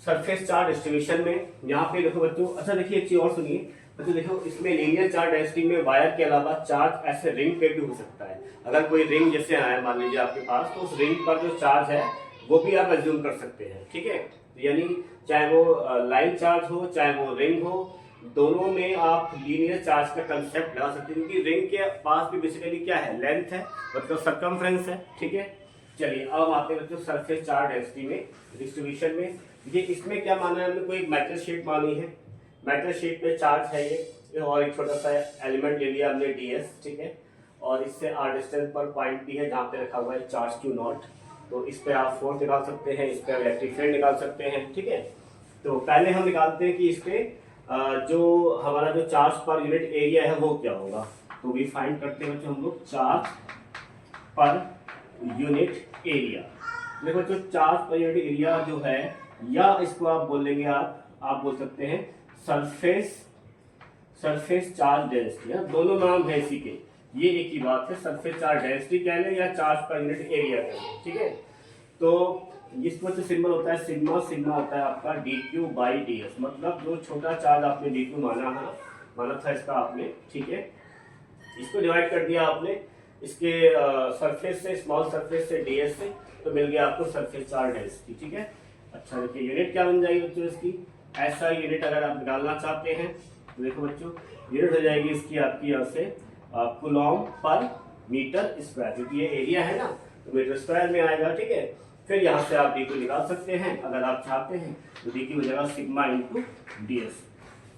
सरफेस चार्ज डिस्ट्रीब्यूशन में। यहाँ पे देखो बच्चों, अच्छा देखिए एक चीज और सुनिए बच्चों, देखो इसमें लीनियर चार्ज डेंसिटी में वायर के अलावा चार्ज ऐसे रिंग पे भी हो सकता है। अगर कोई रिंग जैसे आया मान लीजिए आपके पास, तो उस रिंग पर जो चार्ज है वो भी आप एज्यूम कर सकते हैं, ठीक है। यानी चाहे वो लाइन चार्ज हो चाहे वो रिंग हो, दोनों में आप लीनियर चार्ज का कंसेप्ट लगा सकते हैं, क्योंकि रिंग के पास भी बेसिकली क्या है, लेंथ है, मतलब सर्कमफ्रेंस है, ठीक है। चलिए अब आते हैं बच्चों सरफेस चार्ज डेंसिटी में डिस्ट्रीब्यूशन में। ये इसमें क्या माना है हमने, कोई मेटल शीट मानी है, मेटल शीट पे चार्ज है ये, और एक छोटा सा एलिमेंट ले लिया हमने ds, ठीक है, और इससे r डिस्टेंस पर पॉइंट p है जहाँ पे रखा हुआ है चार्ज q नॉट। तो इस पे आप फोर्स निकाल सकते हैं, इस पे इलेक्ट्रिक फील्ड निकाल सकते हैं, ठीक है। तो पहले हम निकालते हैं कि इस पे जो हमारा जो चार्ज पर यूनिट एरिया है वो क्या होगा। तो भी फाइंड करते हैं हम लोग चार्ज पर यूनिट एरिया। देखो जो चार्ज पर यूनिट एरिया जो है, या इसको आप बोलेंगे आप बोल सकते हैं सरफेस चार्ज डेंसिटी, दोनों नाम है इसी के, ये एक ही बात है, सरफेस चार्ज डेंसिटी कह लें या चार्ज पर यूनिट एरिया कह लें, ठीक है। तो इसमें जो सिंबल होता है सिग्मा, सिग्मा होता है आपका dq बाई ds, मतलब जो छोटा चार्ज आपने dq माना था इसका आपने, ठीक है, इसको डिवाइड कर दिया आपने इसके सरफेस से, स्मॉल सरफेस से ds से, तो मिल गया आपको सरफेस चार्ज डेंसिटी, ठीक है। अच्छा देखिए यूनिट क्या बन जाएगी बच्चों इसकी, ऐसा यूनिट अगर आप निकालना चाहते हैं तो देखो बच्चों यूनिट हो जाएगी इसकी आपकी यहाँ से कूलॉम पर मीटर स्क्वायर, क्योंकि ये एरिया है ना तो मीटर स्क्वायर में आएगा। ठीक है, फिर यहाँ से आप डी क्यू निकाल सकते हैं अगर आप चाहते हैं, तो डी क्यू हो जाएगा सिग्मा इंटू डी एस।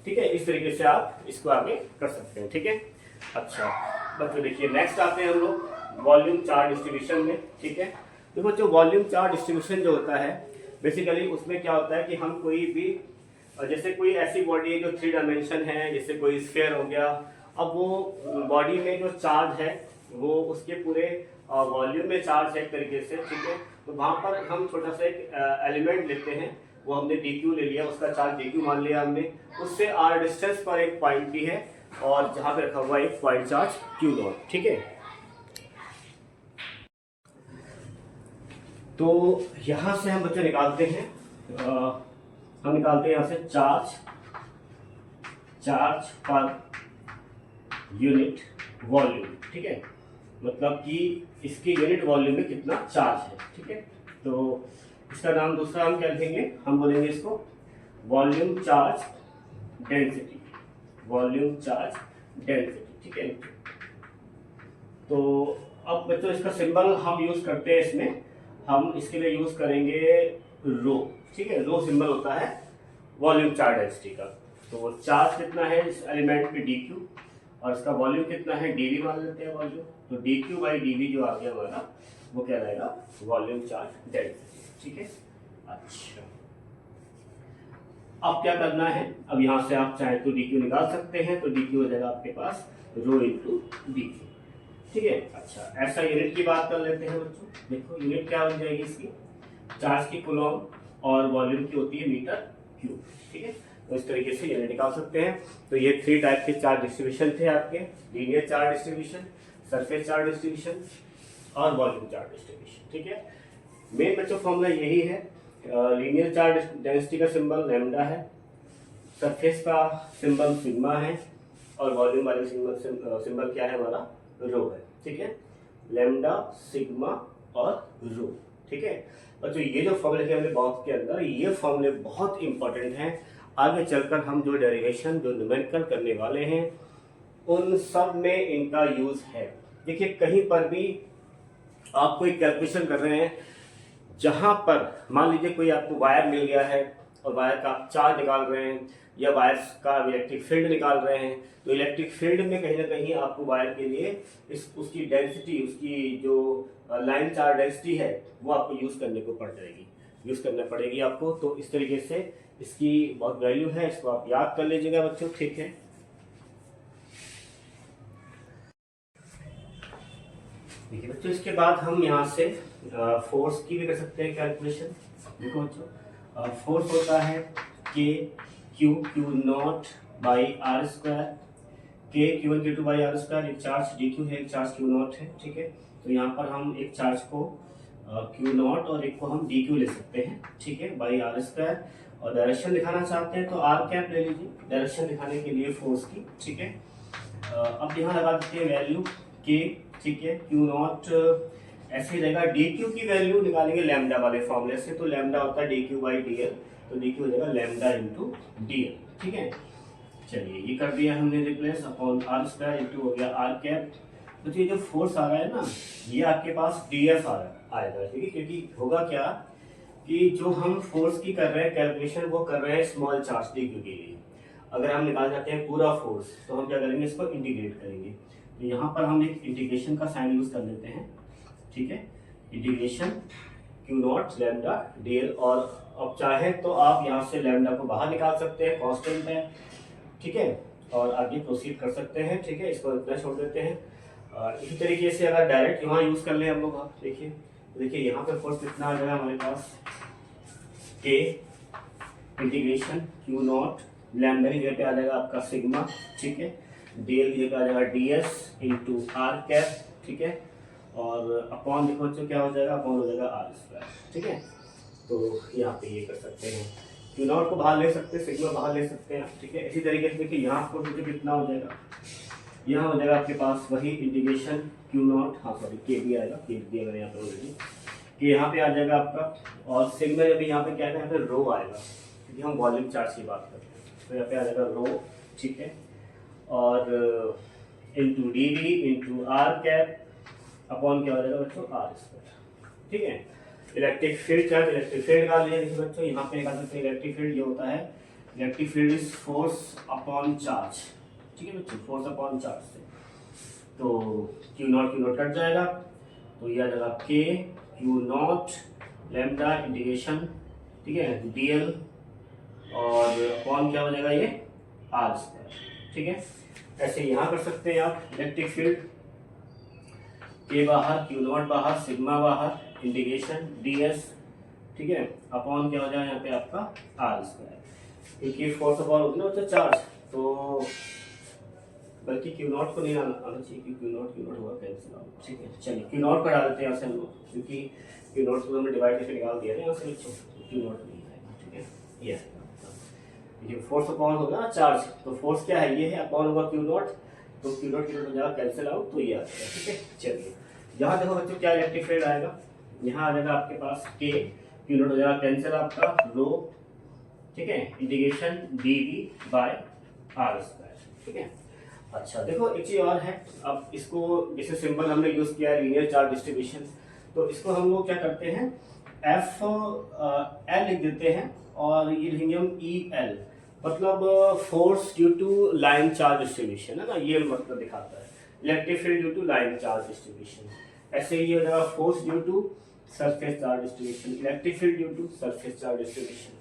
ठीक है, इस तरीके से आप इसको आगे कर सकते हैं। ठीक है, अच्छा बच्चों देखिए नेक्स्ट आते हैं हम लोग वॉल्यूम चार्ज डिस्ट्रीब्यूशन में। ठीक है, देखो जो वॉल्यूम चार्ज डिस्ट्रीब्यूशन जो होता है बेसिकली उसमें क्या होता है कि हम कोई भी जैसे कोई ऐसी बॉडी है जो 3 डायमेंशन है, जैसे कोई स्फीयर हो गया, अब वो बॉडी में जो चार्ज है वो उसके पूरे वॉल्यूम में चार्ज है एक तरीके से। ठीक है, तो वहाँ पर हम छोटा सा एक एलिमेंट लेते हैं, वो हमने डी क्यू ले लिया, उसका चार्ज डी क्यू मान लिया हमने, उससे आर डिस्टेंस पर एक पॉइंट भी है और जहाँ पे रखा हुआ एक पॉइंट चार्ज क्यू नॉट। ठीक है, तो यहाँ से हम बच्चे निकालते हैं हम निकालते हैं यहाँ से चार्ज पर यूनिट वॉल्यूम। ठीक है, मतलब कि इसके यूनिट वॉल्यूम में कितना चार्ज है। ठीक है, तो इसका नाम दूसरा हम क्या लिखेंगे, हम बोलेंगे इसको volume charge density, volume charge density. ठीक है, तो अब बच्चों इसका सिंबल हम यूज करते हैं, इसमें हम इसके लिए यूज करेंगे रो। ठीक है, रो सिंबल होता है वॉल्यूम चार्ज डेंसिटी का। तो चार्ज कितना है इस एलिमेंट पे डी क्यू, और इसका वॉल्यूम कितना है डीवी मान लेते हैं वॉल्यूम, तो डी क्यू बाई डीवी जो आ गया हमारा वो क्या रहेगा वॉल्यूम चार्ज डेंसिटी। ठीक है, अच्छा अब क्या करना है, अब यहाँ से आप चाहे तो डी क्यू निकाल सकते हैं, तो डी क्यू हो जाएगा आपके पास रो इंटू डी क्यू। ठीक है, अच्छा ऐसा यूनिट की बात कर लेते हैं बच्चों। देखो यूनिट क्या बन जाएगी इसकी, चार्ज की कूलॉम और वॉल्यूम की होती है मीटर क्यूब। ठीक है, तो इस तरीके से यूनिट निकाल सकते हैं। तो ये 3 टाइप के चार्ज डिस्ट्रीब्यूशन थे आपके, linear charge distribution, surface charge distribution और वॉल्यूम चार्ज डिस्ट्रीब्यूशन। ठीक है, मेन बच्चों फॉर्मूला यही है, लीनियर चार्ज डेंसिटी का सिंबल लैम्डा है, सरफेस का सिंबल सिग्मा है और वॉल्यूम वाले सिंबल क्या है हमारा रो है। ठीक है, लैम्डा सिग्मा और रो। ठीक है बच्चों, ये जो फॉर्मूले थे हमने बॉक्स के अंदर, ये फॉर्मूले बहुत इंपॉर्टेंट हैं। आगे चलकर हम जो डेरिवेशन जो न्यूमेरिकल करने वाले हैं उन सब में इनका यूज है। देखिए कहीं पर भी आप कोई कैलकुलेशन कर रहे हैं, जहां पर मान लीजिए कोई आपको वायर मिल गया है और वायर का आप चार्ज निकाल रहे हैं या वायर का इलेक्ट्रिक फील्ड निकाल रहे हैं, तो इलेक्ट्रिक फील्ड में कहीं ना कहीं आपको वायर के लिए उसकी डेंसिटी, उसकी जो लाइन चार्ज डेंसिटी है वो आपको यूज करने को पड़ जाएगी, यूज करना पड़ेगी आपको। तो इस तरीके से इसकी बहुत वैल्यू है, इसको आप याद कर लीजिएगा बच्चों। ठीक है, देखिए बच्चों इसके बाद हम यहाँ से फोर्स की भी कर सकते हैं कैलकुलेशन। देखो बच्चों फोर्स होता है K Q naught by R square, K Q1 Q2 by R square. एक चार्ज डी क्यू है, एक चार्ज क्यू नॉट है। ठीक है, तो यहाँ पर हम एक चार्ज को क्यू नॉट और एक को हम डी क्यू ले सकते हैं। ठीक है, बाई आर स्क्वायर, और डायरेक्शन दिखाना चाहते हैं तो आर कैप ले लीजिए डायरेक्शन दिखाने के लिए फोर्स की। ठीक है, अब यहाँ लगा देते हैं वैल्यू के। ठीक है, क्यू नॉट ऐसे ही रहेगा, डी क्यू की वैल्यू निकालेंगे लैम्डा वाले फॉर्मूले से, तो लैम्डा होता है D Q by D L, तो डी क्यू हो जाएगा लैम्डा इंटू डी एल। ठीक है, चलिए ये कर दिया हमने replace, upon R square into हो गया आर कैप। तो ये जो फोर्स आ रहा है ना, ये आपके पास डी एफ आएगा। ठीक है, क्योंकि होगा क्या कि जो हम फोर्स की कर रहे हैं कैलकुलेशन वो कर रहे हैं स्मॉल चार्ज डी क्यू के लिए। अगर हम निकाल जाते हैं पूरा फोर्स तो हम क्या करेंगे, इसको इंटीग्रेट करेंगे। तो यहाँ पर हम एक इंटीग्रेशन का साइन यूज कर लेते हैं। ठीक है, integration Q not lambda d L, और अब चाहे तो आप यहाँ से लैम्डा को बाहर निकाल सकते हैं, कांस्टेंट है। ठीक है, और आगे प्रोसीड कर सकते हैं। ठीक है, इसको इतना छोड़ देते हैं। इसी तरीके से अगर डायरेक्ट यहाँ यूज कर ले हम लोग, आप देखिए देखिए यहाँ पे फोर्स कितना आ जाएगा हमारे पास, के इंटीग्रेशन क्यू नॉट लैम्डा की जगह पे आ जाएगा आपका सिग्मा। ठीक है, डी एल की जगह आ जाएगा D S into R cap. ठीक है, और अपॉन देखो बच्चों क्या हो जाएगा, अपॉन हो जाएगा आर स्क्वायर। ठीक है, तो यहाँ पे ये कर सकते हैं, क्यू नॉट को बाहर ले सकते हैं, सिग्मा बाहर ले सकते हैं। ठीक है, इसी तरीके से देखिए यहाँ पर मुझे कितना हो जाएगा, यहाँ हो जाएगा आपके पास वही इंटीग्रेशन क्यू नॉट, हाँ सॉरी के भी आएगा, के दिया मैंने यहाँ पे ऑलरेडी, कि यहाँ पे आ जाएगा आपका, और सिग्मा जब यहाँ पे क्या है, यहाँ पे रो आएगा क्योंकि हम वॉल्यूम चार्ज की बात करते हैं, तो यहाँ पे आ जाएगा रो। ठीक है, और into D V into R cap, upon क्या हो जाएगा बच्चों आर स्क्वायर। ठीक है, इलेक्ट्रिक फील्ड क्या है, इलेक्ट्रिक फील्ड निकाल लिया। देखिए बच्चों यहाँ पे निकाल सकते हैं इलेक्ट्रिक फील्ड, ये होता है electric field is force upon charge. ठीक है बच्चों, फोर्स अपॉन चार्ज से तो क्यू नॉट कट जाएगा, तो ये आ जाएगा K Q not lambda integration, ठीक है, डीएल और अपॉन क्या हो जाएगा ये आर स्क्वायर। ठीक है, ऐसे यहाँ कर सकते हैं आप इलेक्ट्रिक फील्ड, के बाहर क्यू नॉट बाहर सिग्मा बाहर इंटीग्रेशन डीएस, ठीक है, अपॉन क्या हो जाएगा यहाँ पे आपका आर स्क्वायर, क्योंकि फोर्स अपॉन होती है ना बच्चा चार्ज, तो बल्कि क्यू नॉट को नहीं आना चाहिए, क्योंकि क्यू नॉट हुआ कैंसिल आउट। ठीक है, चलिए क्यू नॉट को डाल देते हैं यहाँ से हम लोग, क्योंकि क्यू नॉट को हमने डिवाइड करके निकाल दिया ना यहाँ से बच्चों, क्यू नॉट नहीं आएगा। ठीक है, ये फोर्स अपॉन होगा ना चार्ज, तो फोर्स क्या है, ये है अपॉन होगा क्यू नॉट, तो क्यू नॉट हो जाएगा कैंसिल आउट, तो ये आ जाएगा। ठीक है, चलिए यहाँ देखो बच्चों क्या इलेक्ट्रिक फील्ड आएगा, यहाँ आ जाएगा आपके पास के क्यू नॉट हो जाएगा कैंसिल आपका रो, ठीक है, integration D V by R square. ठीक है, अच्छा देखो एक चीज और है, अब इसको जैसे सिंबल हमने यूज किया है लीनियर चार्ज डिस्ट्रीब्यूशन, तो इसको हम लोग क्या करते हैं एफ एल लिख देते हैं और ये लिखेंगे हम ई एल, मतलब force due to line charge distribution है ना, ये मतलब दिखाता है electric field due to line charge distribution. ऐसे ये हो जाएगा force due to surface charge distribution, electric field due to surface charge distribution,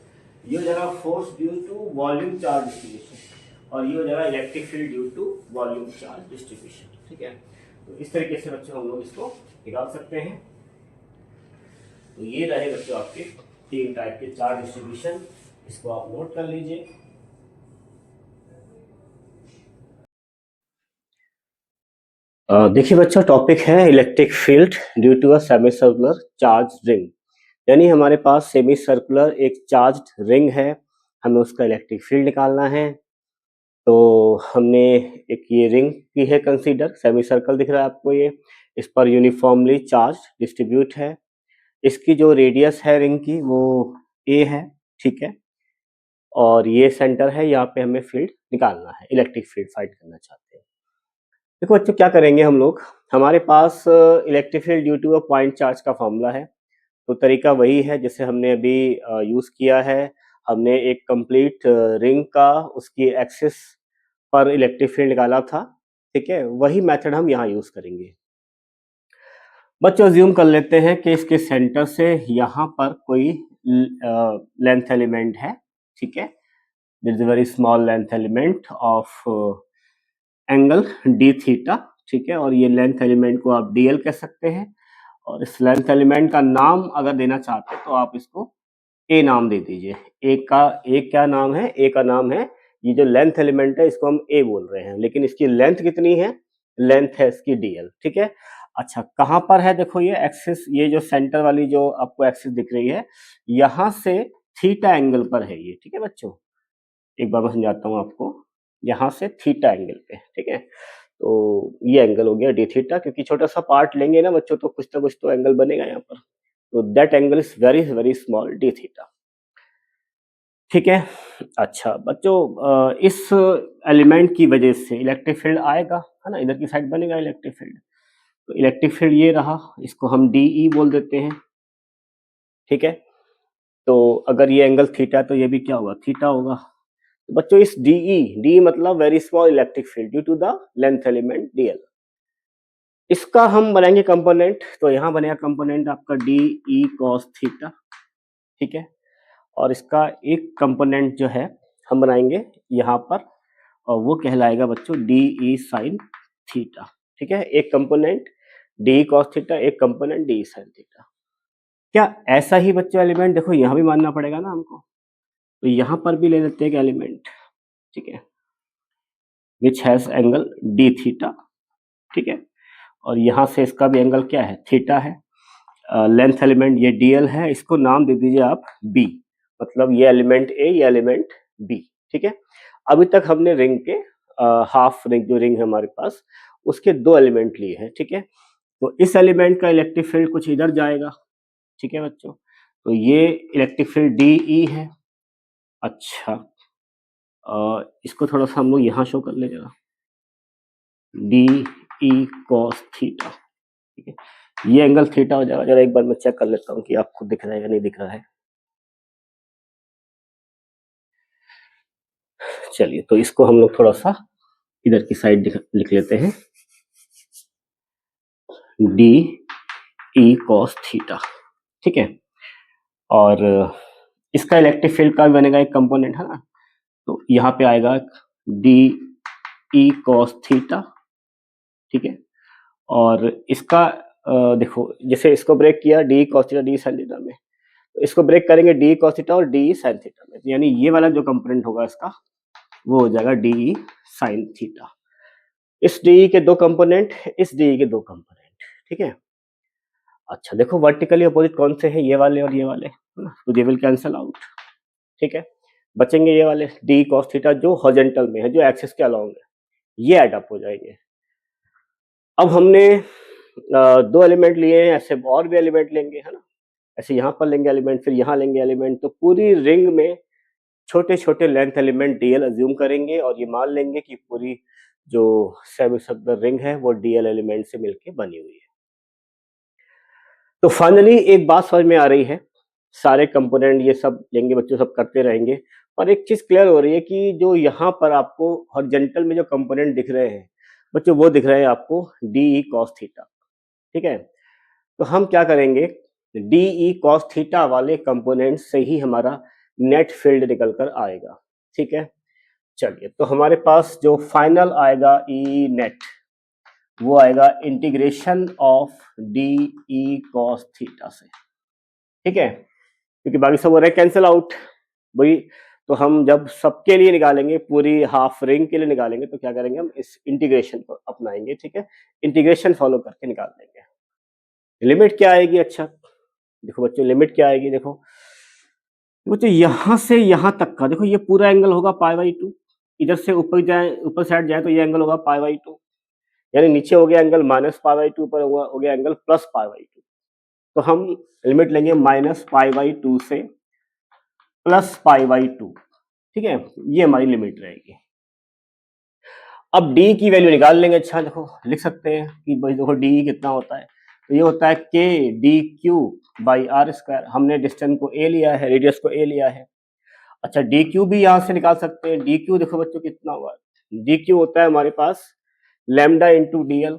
ये हो जाएगा force due to volume charge distribution, और ये हो जाएगा electric field due to volume charge distribution. ठीक है, तो इस तरीके से बच्चों हम लोग इसको निकाल सकते हैं। तो ये रहे बच्चों आपके तीन टाइप के चार्ज डिस्ट्रीब्यूशन, इसको आप नोट कर लीजिए। देखिए बच्चों टॉपिक है electric field due to a semi circular charge ring, यानी हमारे पास सेमी सर्कुलर एक चार्ज रिंग है, हमें उसका इलेक्ट्रिक फील्ड निकालना है। तो हमने एक ये रिंग की है कंसीडर, सेमी सर्कल दिख रहा है आपको ये, इस पर यूनिफॉर्मली चार्ज डिस्ट्रीब्यूट है, इसकी जो रेडियस है रिंग की वो ए है। ठीक है, और ये सेंटर है, यहाँ पे हमें फील्ड निकालना है, इलेक्ट्रिक फील्ड फाइंड करना चाहते हैं। देखो बच्चों क्या करेंगे हम लोग, हमारे पास electric field due to a point charge का फॉर्मूला है, तो तरीका वही है जैसे हमने अभी यूज किया है। हमने एक कंप्लीट रिंग का उसकी एक्सिस पर इलेक्ट्रिक फील्ड निकाला था। ठीक है, वही मेथड हम यहाँ यूज करेंगे। बच्चों अज्यूम कर लेते हैं कि इसके सेंटर से यहाँ पर कोई लेंथ एलिमेंट है। ठीक है, this is very small length element of angle D theta. ठीक है, और ये लेंथ एलिमेंट को आप डीएल कह सकते हैं, और इस लेंथ एलिमेंट का नाम अगर देना चाहते हैं तो आप इसको ए नाम दे दीजिए। ए क्या नाम है, ए का नाम है, ये जो लेंथ एलिमेंट है इसको हम ए बोल रहे हैं, लेकिन इसकी लेंथ कितनी है, लेंथ है इसकी डीएल। ठीक है, अच्छा कहाँ पर है, देखो ये एक्सिस, ये जो सेंटर वाली जो आपको एक्सिस दिख रही है, यहाँ से थीटा एंगल पर है ये। ठीक है बच्चों, एक बार मैं समझाता हूँ आपको, यहाँ से थीटा एंगल पे। ठीक है, तो ये एंगल हो गया डी थीटा, क्योंकि छोटा सा पार्ट लेंगे ना बच्चों तो कुछ ना कुछ तो एंगल बनेगा यहाँ पर, तो that angle is very very small D theta. ठीक है, अच्छा बच्चों इस एलिमेंट की वजह से इलेक्ट्रिक फील्ड आएगा, है ना, इधर की साइड बनेगा इलेक्ट्रिक फील्ड, तो इलेक्ट्रिक फील्ड ये रहा, इसको हम डीई बोल देते हैं। ठीक है, तो अगर ये एंगल थीटा है तो ये भी क्या होगा, थीटा होगा। तो बच्चों इस डी मतलब very small electric field due to the length element DL, इसका हम बनाएंगे कंपोनेंट, तो यहाँ बनेगा कंपोनेंट आपका डी ई कॉस थीटा। ठीक है, और इसका एक कंपोनेंट जो है हम बनाएंगे यहाँ पर, और वो कहलाएगा बच्चों डी ई साइन थीटा। ठीक है, एक कंपोनेंट डी कॉस थीटा, एक कंपोनेंट डी साइन थीटा। क्या ऐसा ही बच्चों एलिमेंट देखो यहाँ भी मानना पड़ेगा ना हमको, तो यहाँ पर भी ले लेते हैं एक एलिमेंट। ठीक है, which has angle D theta. ठीक है, और यहाँ से इसका भी एंगल क्या है, थीटा है। लेंथ एलिमेंट ये डीएल है, इसको नाम दे दीजिए आप बी, मतलब ये एलिमेंट ए, ये एलिमेंट बी। ठीक है, अभी तक हमने रिंग के हाफ रिंग, जो रिंग है हमारे पास, उसके दो एलिमेंट लिए हैं। ठीक है, तो इस एलिमेंट का इलेक्ट्रिक फील्ड कुछ इधर जाएगा। ठीक है बच्चों, तो ये इलेक्ट्रिक फील्ड डी ई है। अच्छा इसको थोड़ा सा हम लोग यहाँ शो कर ले जरा, डी ई कॉस थीटा। ठीक है, ये एंगल थीटा हो जाएगा। जरा एक बार मैं चेक कर लेता हूँ कि आपको दिख रहा है या नहीं दिख रहा है। चलिए, तो इसको हम लोग थोड़ा सा इधर की साइड लिख लेते हैं, डी ई कॉस थीटा। ठीक है, और इसका इलेक्ट्रिक फील्ड का भी बनेगा एक कंपोनेंट, है ना। तो यहाँ पे आएगा डी ई कॉस थीटा। ठीक है, और इसका देखो, जैसे इसको ब्रेक किया D cos theta D sine theta में, तो इसको ब्रेक करेंगे डी कॉस थीटा और डी साइन थीटा में, यानी ये वाला जो कंपोनेंट होगा इसका वो हो जाएगा डी साइन थीटा। इस डी के दो कंपोनेंट, इस डी के दो कंपोनेंट। ठीक है, अच्छा देखो वर्टिकली अपोजिट कौन से हैं, ये वाले और ये वाले, है ना, तो दे विल कैंसल आउट। ठीक है, बचेंगे ये वाले डी कॉस थीटा जो हॉरिजॉन्टल में है, जो एक्सिस के अलोंग है, ये ऐड अप हो जाएंगे। अब हमने दो एलिमेंट लिए हैं, ऐसे और भी एलिमेंट लेंगे, है ना। ऐसे यहाँ पर लेंगे एलिमेंट, फिर यहाँ लेंगे एलिमेंट, तो पूरी रिंग में छोटे छोटे लेंथ एलिमेंट डीएल अज्यूम करेंगे और ये मान लेंगे कि पूरी जो सेमी सर्कुलर रिंग है वो डीएल एलिमेंट से मिलके बनी हुई है। तो फाइनली एक बात समझ में आ रही है, सारे कंपोनेंट ये सब लेंगे बच्चों, सब करते रहेंगे, और एक चीज क्लियर हो रही है कि जो यहाँ पर आपको हॉरिजॉन्टल में जो कंपोनेंट दिख रहे हैं बच्चों, वो दिख रहे हैं आपको डी ई कॉस थीटा। ठीक है, तो हम क्या करेंगे, डी ई कॉस थीटा वाले कंपोनेंट से ही हमारा नेट फील्ड निकल कर आएगा। ठीक है, चलिए, तो हमारे पास जो फाइनल आएगा ई नेट, वो आएगा integration of D E cos theta से। ठीक है, क्योंकि बाकी सब हो रहा है कैंसिल आउट वही, तो हम जब सबके लिए निकालेंगे, पूरी हाफ रिंग के लिए निकालेंगे, तो क्या करेंगे, हम इस इंटीग्रेशन को अपनाएंगे। ठीक है, इंटीग्रेशन फॉलो करके निकाल देंगे। लिमिट क्या आएगी, अच्छा देखो बच्चों, लिमिट क्या आएगी, देखो बच्चों यहाँ से यहाँ तक का, देखो ये पूरा एंगल होगा π/2, इधर से ऊपर जाए, ऊपर साइड जाए तो ये एंगल होगा π/2, यानी नीचे हो गया एंगल -π/2, ऊपर हो गया एंगल +π/2। तो हम लिमिट लेंगे -π/2 से +π/2। ठीक है, ये हमारी लिमिट रहेगी। अब डी की वैल्यू निकाल लेंगे। अच्छा देखो, लिख सकते हैं कि भाई देखो डी कितना होता है, तो ये होता है K D Q by R square. हमने डिस्टेंस को ए लिया है, रेडियस को ए लिया है। अच्छा, डी क्यू भी यहाँ से निकाल सकते हैं। डी क्यू देखो बच्चों कितना हुआ, डी क्यू होता है हमारे पास लैम्डा इंटू डी एल।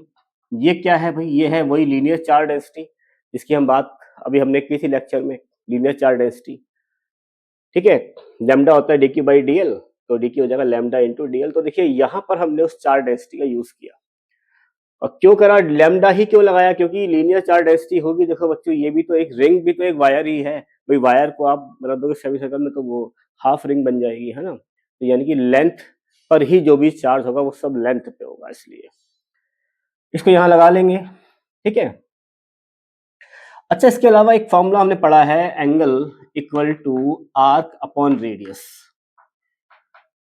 ये क्या है भाई, ये है वही लीनियर चार्ज डेंसिटी जिसकी हम बात अभी हमने की थी लेक्चर में, लीनियर चार्ज डेंसिटी। ठीक है, लैम्डा होता है D Q by D L, तो डी क्यू हो जाएगा लैम्डा इंटू डी एल। तो देखिए यहाँ पर हमने उस चार्ज डेंसिटी का यूज किया, और क्यों करा, लैम्डा ही क्यों लगाया, क्योंकि लीनियर चार्ज डेंसिटी होगी। देखो बच्चों, ये भी तो एक रिंग भी तो एक वायर ही है भाई, वायर को आप मतलब दोगे सेमी सर्कल में तो वो हाफ रिंग बन जाएगी, है ना। तो यानी कि लेंथ पर ही जो भी चार्ज होगा वो सब लेंथ पे होगा, इसलिए इसको यहाँ लगा लेंगे। ठीक है, अच्छा इसके अलावा एक फॉर्मूला हमने पढ़ा है, angle equal to arc upon radius.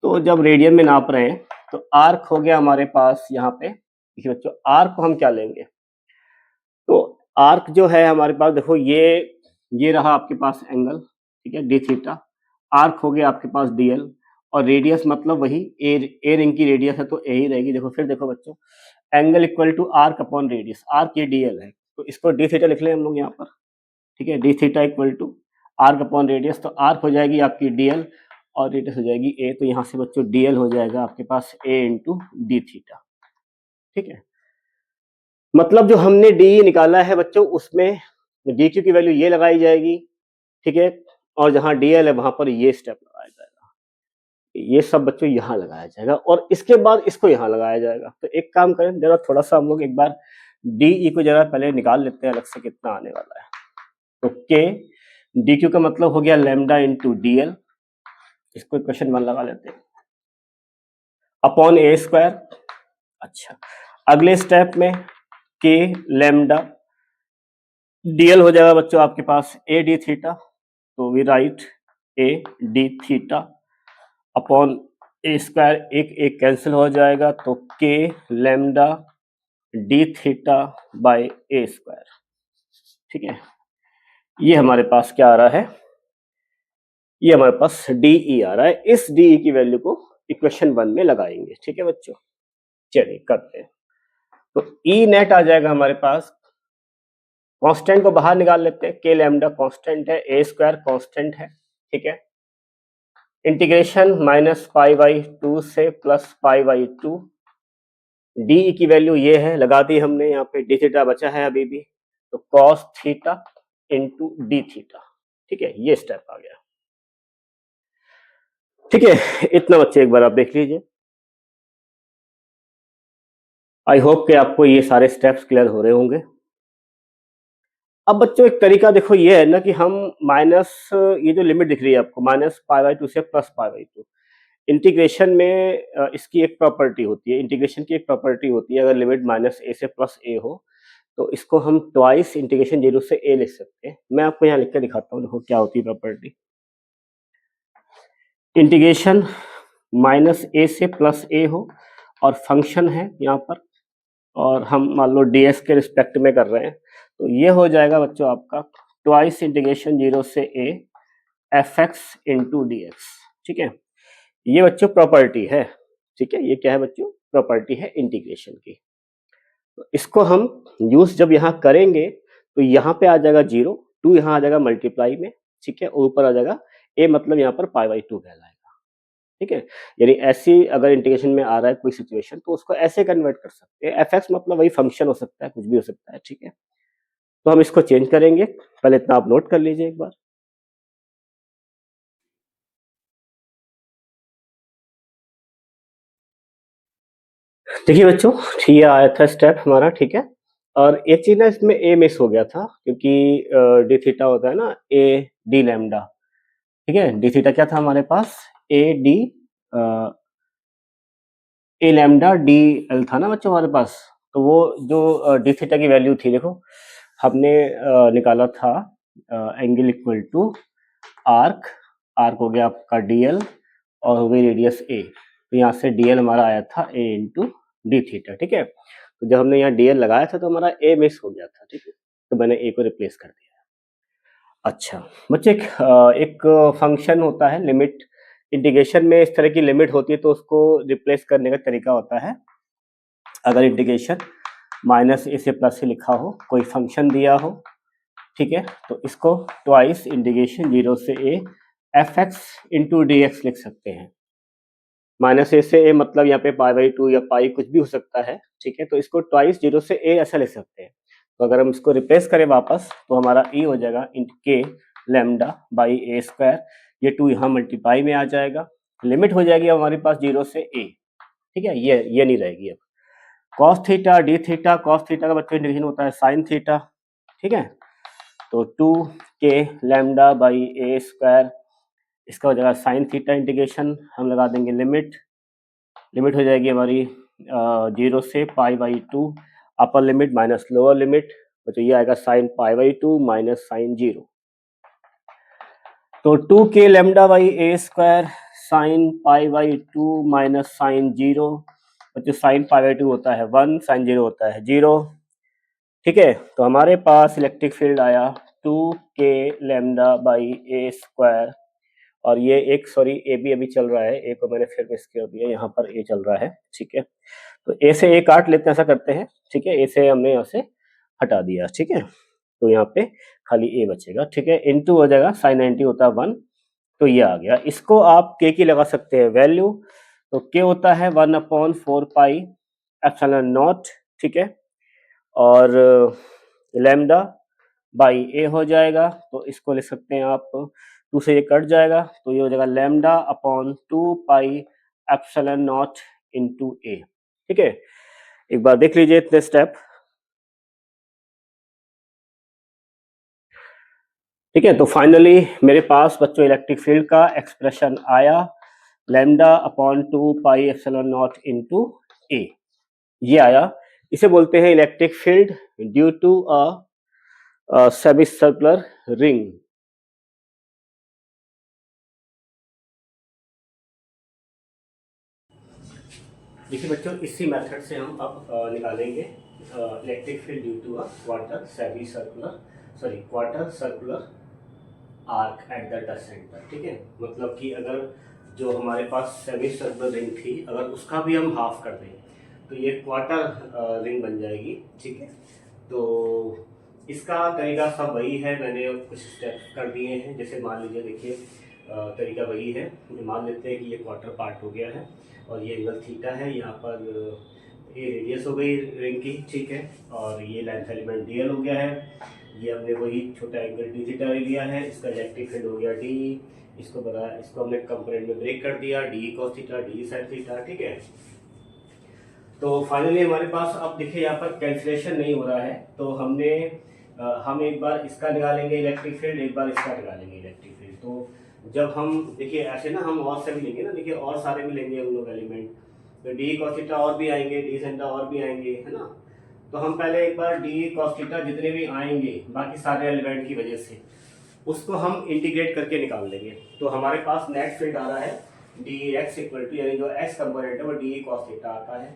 तो जब रेडियन में नाप रहे हैं तो आर्क हो गया हमारे पास यहाँ पे, देखिए बच्चों आर्क को हम क्या लेंगे, तो आर्क जो है हमारे पास, देखो ये रहा आपके पास एंगल, ठीक है, डी थीटा। आर्क हो गया आपके पास डी एल, और रेडियस मतलब वही ए रिंग की रेडियस है तो ए ही रहेगी। देखो फिर देखो बच्चों, angle equal to arc upon radius, arc ये डी एल है तो इसको डी थीटा लिख लें हम लोग यहाँ पर। ठीक है, D theta equal to arc upon radius, तो आर्क हो जाएगी आपकी डी एल और रेडियस हो जाएगी ए, तो यहाँ से बच्चों डी एल हो जाएगा आपके पास ए इंटू डी थीटा। ठीक है, मतलब जो हमने डी निकाला है बच्चों, उसमें डी क्यू की वैल्यू ये लगाई जाएगी। ठीक है, और जहां डी एल है वहां पर ये स्टेप लगाया जाएगा, ये सब बच्चों यहाँ लगाया जाएगा, और इसके बाद इसको यहाँ लगाया जाएगा। तो एक काम करें, जरा थोड़ा सा हम लोग एक बार डी ई को जरा पहले निकाल लेते हैं अलग से कितना आने वाला है। तो के डी क्यू का मतलब हो गया लैम्डा इंटू डी एल, इसको इक्वेशन 1 लगा लेते हैं, अपॉन ए स्क्वायर। अच्छा, अगले स्टेप में के लैम्डा डीएल हो जाएगा बच्चों आपके पास ए डी थीटा, तो we write A D theta upon A square, एक एक कैंसिल हो जाएगा, तो K lambda D theta by A square. ठीक है, ये हमारे पास क्या आ रहा है, ये हमारे पास डीई आ रहा है। इस डीई की वैल्यू को इक्वेशन 1 में लगाएंगे। ठीक है बच्चों, चलिए करते हैं। तो ई नेट आ जाएगा हमारे पास कांस्टेंट को बाहर निकाल लेते हैं, के लैम्डा कांस्टेंट है, ए स्क्वायर कांस्टेंट है, ठीक है। इंटीग्रेशन -π/2 से +π/2, डी की वैल्यू ये है, लगा दी हमने, यहाँ पे डी थीटा बचा है अभी भी, तो cos theta into D theta, ठीक है, ये स्टेप आ गया, ठीक है। इतना बच्चे एक बार आप देख लीजिए। आई होप कि आपको ये सारे स्टेप्स क्लियर हो रहे होंगे। अब बच्चों एक तरीका देखो ये है ना कि हम माइनस, ये जो लिमिट दिख रही है आपको -π/2 से +π/2, इंटीग्रेशन में इसकी एक प्रॉपर्टी होती है, इंटीग्रेशन की एक प्रॉपर्टी होती है, अगर लिमिट -a से +a हो तो इसको हम ट्वाइस इंटीग्रेशन 0 से a लिख सकते हैं। मैं आपको यहाँ लिख के दिखाता हूँ, देखो क्या होती है प्रॉपर्टी। इंटीग्रेशन -a से +a हो और फंक्शन है यहाँ पर, और हम मान लो ds के रिस्पेक्ट में कर रहे हैं, तो ये हो जाएगा बच्चों आपका ट्वाइस इंटीग्रेशन 0 से a fx into D x, ठीक है। ये बच्चों प्रॉपर्टी है, ठीक है, ये क्या है बच्चों, प्रॉपर्टी है इंटीग्रेशन की। तो इसको हम यूज जब यहाँ करेंगे तो यहाँ पे आ जाएगा 0, 2 यहाँ आ जाएगा मल्टीप्लाई में, ठीक है, ऊपर आ जाएगा a, मतलब यहाँ पर π/2 कहलाएगा, ठीक है। यानी ऐसी अगर इंटीग्रेशन में आ रहा है कोई सिचुएशन तो उसको ऐसे कन्वर्ट कर सकते हैं, fx मतलब वही फंक्शन हो सकता है, कुछ भी हो सकता है, ठीक है। तो हम इसको चेंज करेंगे, पहले इतना आप नोट कर लीजिए एक बार। देखिए बच्चों, ये आया था स्टेप हमारा, ठीक है। और एक चीज ना इसमें ए मिस हो गया था, क्योंकि डी थीटा होता है ना ए डी लैम्डा, ठीक है। डी थीटा क्या था हमारे पास, ए d a lambda d l था ना बच्चों हमारे पास। तो वो जो डी थीटा की वैल्यू थी, देखो हमने निकाला था angle equal to arc, arc हो गया आपका डीएल और हो गई रेडियस ए, तो यहाँ से डीएल हमारा आया था ए इंटू डी थीटा, ठीक है। तो जब हमने यहाँ डीएल लगाया था तो हमारा ए मिस हो गया था, ठीक है, तो मैंने ए को रिप्लेस कर दिया। अच्छा बच्चे, एक फंक्शन होता है लिमिट, इंटीग्रेशन में इस तरह की लिमिट होती है तो उसको रिप्लेस करने का तरीका होता है, अगर इंटीग्रेशन -a से प्लस से लिखा हो, कोई फंक्शन दिया हो, ठीक है, तो इसको ट्वाइस इंटीग्रेशन 0 से a fx into D x लिख सकते हैं। -a से a मतलब यहाँ पे π/2 या पाई कुछ भी हो सकता है, ठीक है, तो इसको ट्वाइस 0 से a ऐसा लिख सकते हैं। तो अगर हम इसको रिप्लेस करें वापस तो हमारा e हो जाएगा k lambda by a square, ये 2 यहाँ मल्टीप्लाई में आ जाएगा, लिमिट हो जाएगी हमारे पास 0 से a, ठीक है, ये नहीं रहेगी अब। Cos theta D theta, cos theta का बच्चों इंटीग्रेशन होता है साइन थीटा, ठीक है, तो 2k lambda by a square, इसका हो जाएगा साइन थीटा इंटीग्रेशन, हम लगा देंगे लिमिट, लिमिट हो जाएगी हमारी 0 से π/2, upper limit minus lower limit, तो ये आएगा साइन π/2 माइनस साइन 0, तो 2k lambda by a square sine π/2 minus sine 0, जो साइन π/2 होता है 1, साइन 0 होता है 0, ठीक है। तो हमारे पास इलेक्ट्रिक फील्ड आया 2k lambda by a square, और ये एक, सॉरी ए भी अभी चल रहा है, ए को मैंने फिर मिस कर दिया, यहाँ पर ए चल रहा है, ठीक है। तो ए से ए काट लेते हैं, ऐसा करते हैं, ठीक है, ए से हमने यहाँ से हटा दिया, ठीक है, तो यहाँ पे खाली ए बचेगा, ठीक है, इनटू हो जाएगा साइन 90 होता है 1, तो ये आ गया। इसको आप के की लगा सकते हैं वैल्यू, तो के होता है 1/4 पाई एप्सिलॉन नॉट, ठीक है, और लैम्डा बाई ए हो जाएगा, तो इसको लिख सकते हैं आप, 2 से ये कट जाएगा, तो ये हो जाएगा lambda upon 2 pi epsilon naught into a, ठीक है। एक बार देख लीजिए इतने स्टेप, ठीक है। तो फाइनली मेरे पास बच्चों इलेक्ट्रिक फील्ड का एक्सप्रेशन आया, lambda upon 2 pi epsilon naught into a, ये आया। इसे बोलते हैं electric field due to a semi circular ring. देखिए बच्चों, इसी मेथड से हम अब निकालेंगे electric field due to a quarter semi circular, sorry quarter circular arc at the dust centre, ठीक है। मतलब कि अगर जो हमारे पास सेमी सर्कुलर रिंग थी, अगर उसका भी हम हाफ कर दें तो ये क्वार्टर रिंग बन जाएगी, ठीक है। तो इसका तरीका सब वही है, मैंने कुछ स्टेप्स कर दिए हैं। जैसे मान लीजिए, देखिए तरीका वही है। मान लेते हैं कि ये क्वार्टर पार्ट हो गया है और ये एंगल थीटा है, यहाँ पर ये रेडियस हो गई रिंग की, ठीक है, और ये लेंथ एलिमेंट डीएल हो गया है। ये हमने वही छोटा एंगल डी थीटा ले लिया है, इसका इलेक्ट्रिक फील्ड हो गया डी, इसको बताया, इसको हमने कंपोनेंट में ब्रेक कर दिया, D cos theta D sine theta, ठीक है। तो फाइनली हमारे पास अब देखिए यहाँ पर कैंसिलेशन नहीं हो रहा है, तो हम एक बार इसका निकालेंगे इलेक्ट्रिक फील्ड, एक बार इसका निकालेंगे इलेक्ट्रिक फील्ड। तो जब हम देखिए ऐसे ना, हम और से भी लेंगे ना, देखिए और सारे भी लेंगे हम लोग एलिमेंट, तो डी कॉस थीटा और भी आएंगे, डी साइन थीटा और भी आएंगे, है ना। तो हम पहले एक बार डी कॉस थीटा जितने भी आएंगे बाकी सारे एलिमेंट की वजह से, उसको हम इंटीग्रेट करके निकाल लेंगे। तो हमारे पास नेट फील्ड आ रहा है डी एक्स इक्वल टू, यानी जो एक्स कंपोनेंट है वो डी कॉस थीटा आता है।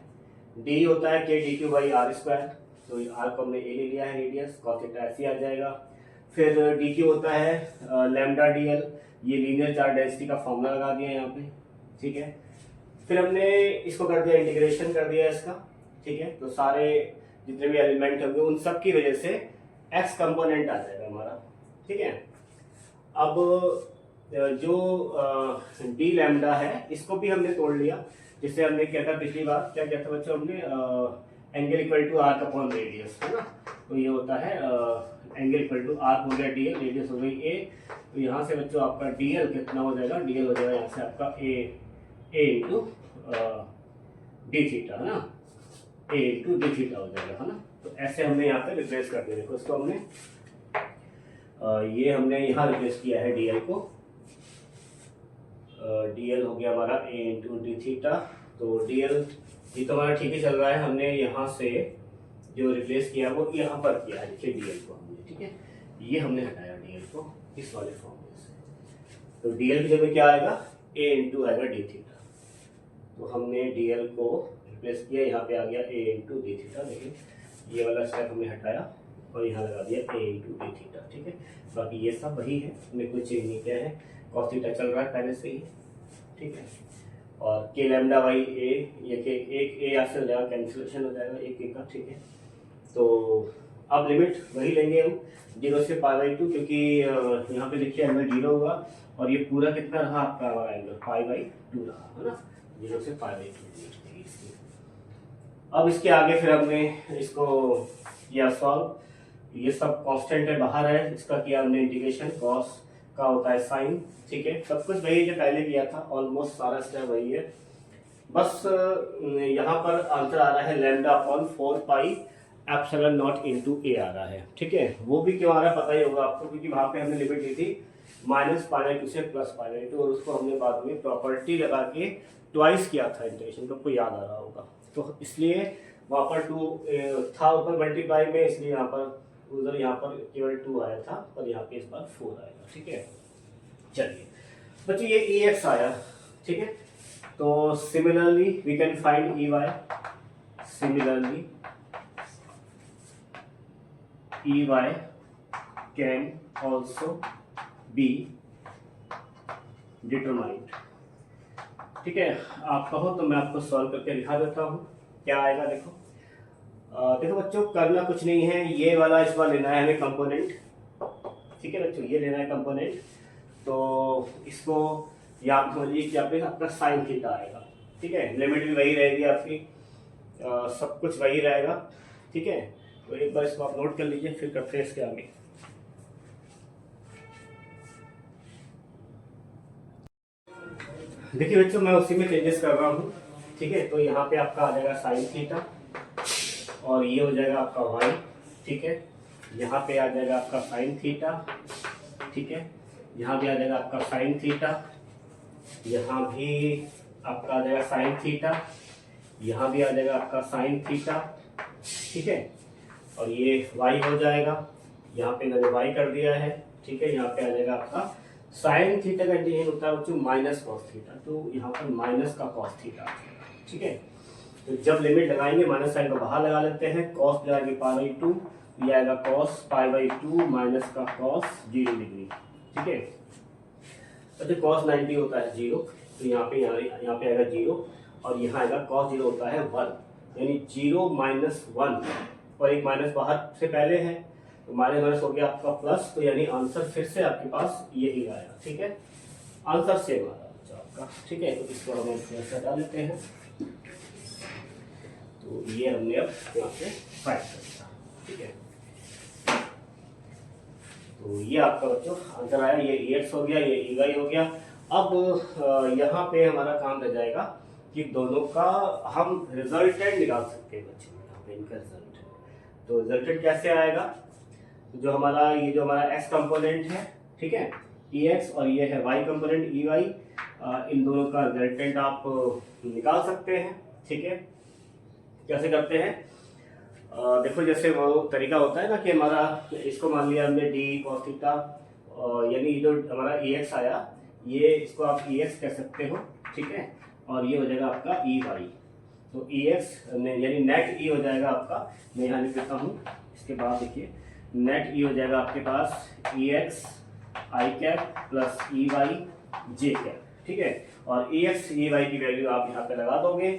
डी होता है K D Q by R square, तो आर को हमने ए ले लिया है रेडियस, कॉस थीटा ऐसे आ जाएगा। फिर डी क्यू होता है लैम्डा डी एल, ये लीनियर चार्ज डेंसिटी का फॉर्मूला लगा दिया यहाँ पे, ठीक है। फिर हमने इसको कर दिया, इंटीग्रेशन कर दिया इसका, ठीक है। तो सारे जितने भी एलिमेंट होंगे उन सब की वजह से एक्स कंपोनेंट आ जाएगा हमारा, ठीक है। अब जो डी लैम्डा है इसको भी हमने तोड़ लिया, जिससे हमने क्या था पिछली बार, क्या किया था बच्चों, हमने angle equal to R upon radius, है ना। तो ये होता है एंगल इक्वल टू आर हो गया डीएल, रेडियस हो गई ए। तो यहाँ से बच्चों आपका डीएल कितना हो जाएगा, डीएल हो जाएगा यहाँ से आपका ए इंटू डी थीटा, है ना, ए इंटू डी थीटा हो जाएगा, है ना। तो ऐसे हमने यहाँ पे रिप्लेस कर दिया। देखो इसको हमने ये हमने यहाँ रिप्लेस किया है डीएल को, डीएल हो गया हमारा ए इंटू डी थीटा। तो डीएल ये तो हमारा ठीक ही चल रहा है, हमने यहाँ से जो रिप्लेस किया वो यहाँ पर किया है, देखिए डीएल को हमने, ठीक है, ये हमने हटाया डीएल को इस वाले फॉर्मूले से। तो डीएल की जगह क्या आएगा, ए इंटू आएगा डी थीटा। तो हमने डीएल को रिप्लेस किया, यहाँ पे आ गया ए इंटू डी थीटा। देखिए ये वाला स्टेप हमने हटाया और यहाँ लगा दिया ए इंटू डी थीटा, ठीक है। बाकी ये सब वही है, हमें कुछ चेंज नहीं किया है, कॉस थीटा चल रहा है पहले से ही, ठीक है। और के लैम्डा बाई ए, ये के एक ए यहाँ से हो जाएगा, कैंसिलेशन हो जाएगा एक एक का, ठीक है। तो अब लिमिट वही लेंगे हम 0 से पाई बाई 2, क्योंकि यहाँ पे देखिए एंगल 0 होगा और ये पूरा कितना रहा आपका एंगल पाई बाई 2 रहा, है ना, 0 से पाई बाई 2। अब इसके आगे फिर हमने इसको किया सॉल्व, ये सब कांस्टेंट है बाहर है, इसका किया हमने इंटीग्रेशन, कॉस का होता है साइन, ठीक है। सब कुछ वही जो पहले किया था, ऑलमोस्ट सारा स्टेप वही है। बस यहाँ पर आंसर आ रहा है lambda upon 4 pi epsilon naught into a आ रहा है, ठीक है। वो भी क्यों आ रहा है पता ही होगा आपको, क्योंकि वहां पे हमने लिमिट दी थी -π/2 से +π/2, और उसको हमने बाद में प्रॉपर्टी लगा के ट्वाइस किया था इंटीग्रेशन, तो आपको याद आ रहा होगा। तो इसलिए वहां पर 2 था ऊपर मल्टीप्लाई में, इसलिए यहाँ पर उधर यहाँ पर केवल 2 आया था, पर यहाँ पे इस बार 4 आएगा, ठीक है। चलिए बच्चों ये ए एक्स आया, ठीक है। तो similarly we can find E Y, similarly E Y can also be determined, ठीक है। आप कहो तो मैं आपको सॉल्व करके दिखा देता हूँ क्या आएगा। देखो देखो बच्चों, करना कुछ नहीं है, ये वाला इस बार लेना है हमें कंपोनेंट, ठीक है बच्चों, ये लेना है कंपोनेंट। तो इसको याद समझिए कि आप आपका साइन थीटा आएगा, ठीक है। लिमिट भी वही रहेगी आपकी, सब कुछ वही रहेगा, ठीक है। तो एक बार इसको आप नोट कर लीजिए, फिर करते हैं इसके आगे। देखिए बच्चों, मैं उसी में चेंजेस कर रहा हूँ, ठीक है। तो यहाँ पे आपका आ जाएगा साइन थीटा और ये हो जाएगा आपका वाई, ठीक है। यहाँ पे आ जाएगा आपका साइन थीटा, ठीक है। यहाँ भी आ जाएगा आपका साइन थीटा, यहाँ भी आपका आ जाएगा साइन थीटा, यहाँ भी आ जाएगा आपका साइन थीटा, ठीक है। और ये y हो जाएगा, यहाँ पे मैंने y कर दिया है, ठीक है। यहाँ पे आ जाएगा आपका साइन थीटा का इंटीग्रेशन होता है बच्चों माइनस कॉस थीटा, तो यहाँ पर माइनस का कॉस थीटा, ठीक है। तो जब लिमिट लगाएंगे माइनस साइन को बाहर लगा लेते हैं, कॉस लगाएंगे π/2, ये आएगा कॉस π/2 माइनस का कॉस 0 डिग्री, ठीक है। तो कॉस 90 होता है 0, तो यहाँ पे आएगा 0 और यहाँ आएगा कॉस 0 होता है 1, यानी 0 - 1 और एक माइनस बाहर से पहले है, तो माइनस माइनस हो गया आपका प्लस, तो यानी आंसर फिर से आपके पास ये ही आया। ठीक है, आंसर सेम आ रहा बच्चों आपका। ठीक है, तो इसको हम फिर से हटा लेते हैं। तो ये हमने अब यहाँ से फाइंड कर दिया। ठीक है, तो ये आपका बच्चों आंसर आया। ये EX हो गया, ये EY हो गया। अब यहाँ पे हमारा काम रह जाएगा कि दोनों का हम रिजल्टेंट निकाल सकते हैं बच्चों। यहाँ पे इनका रिजल्टेंट, तो रिजल्टेंट कैसे आएगा? जो हमारा ये जो हमारा x कंपोनेंट है, ठीक है, EX, और ये है y कंपोनेंट EY, इन दोनों का रिजल्टेंट आप निकाल सकते हैं। ठीक है, कैसे करते हैं? देखो, जैसे वो तरीका होता है ना कि हमारा इसको मान लिया हमने डी cos थीटा, यानी जो हमारा EX आया, ये इसको आप EX कह सकते हो। ठीक है, और ये हो जाएगा आपका EY। तो EX यानी नेट E हो जाएगा आपका, मैं यहाँ लिख देता हूँ। इसके बाद देखिए नेट E हो जाएगा आपके पास EX I cap plus EY J cap. ठीक है, और EX EY की वैल्यू आप यहाँ पे लगा दोगे।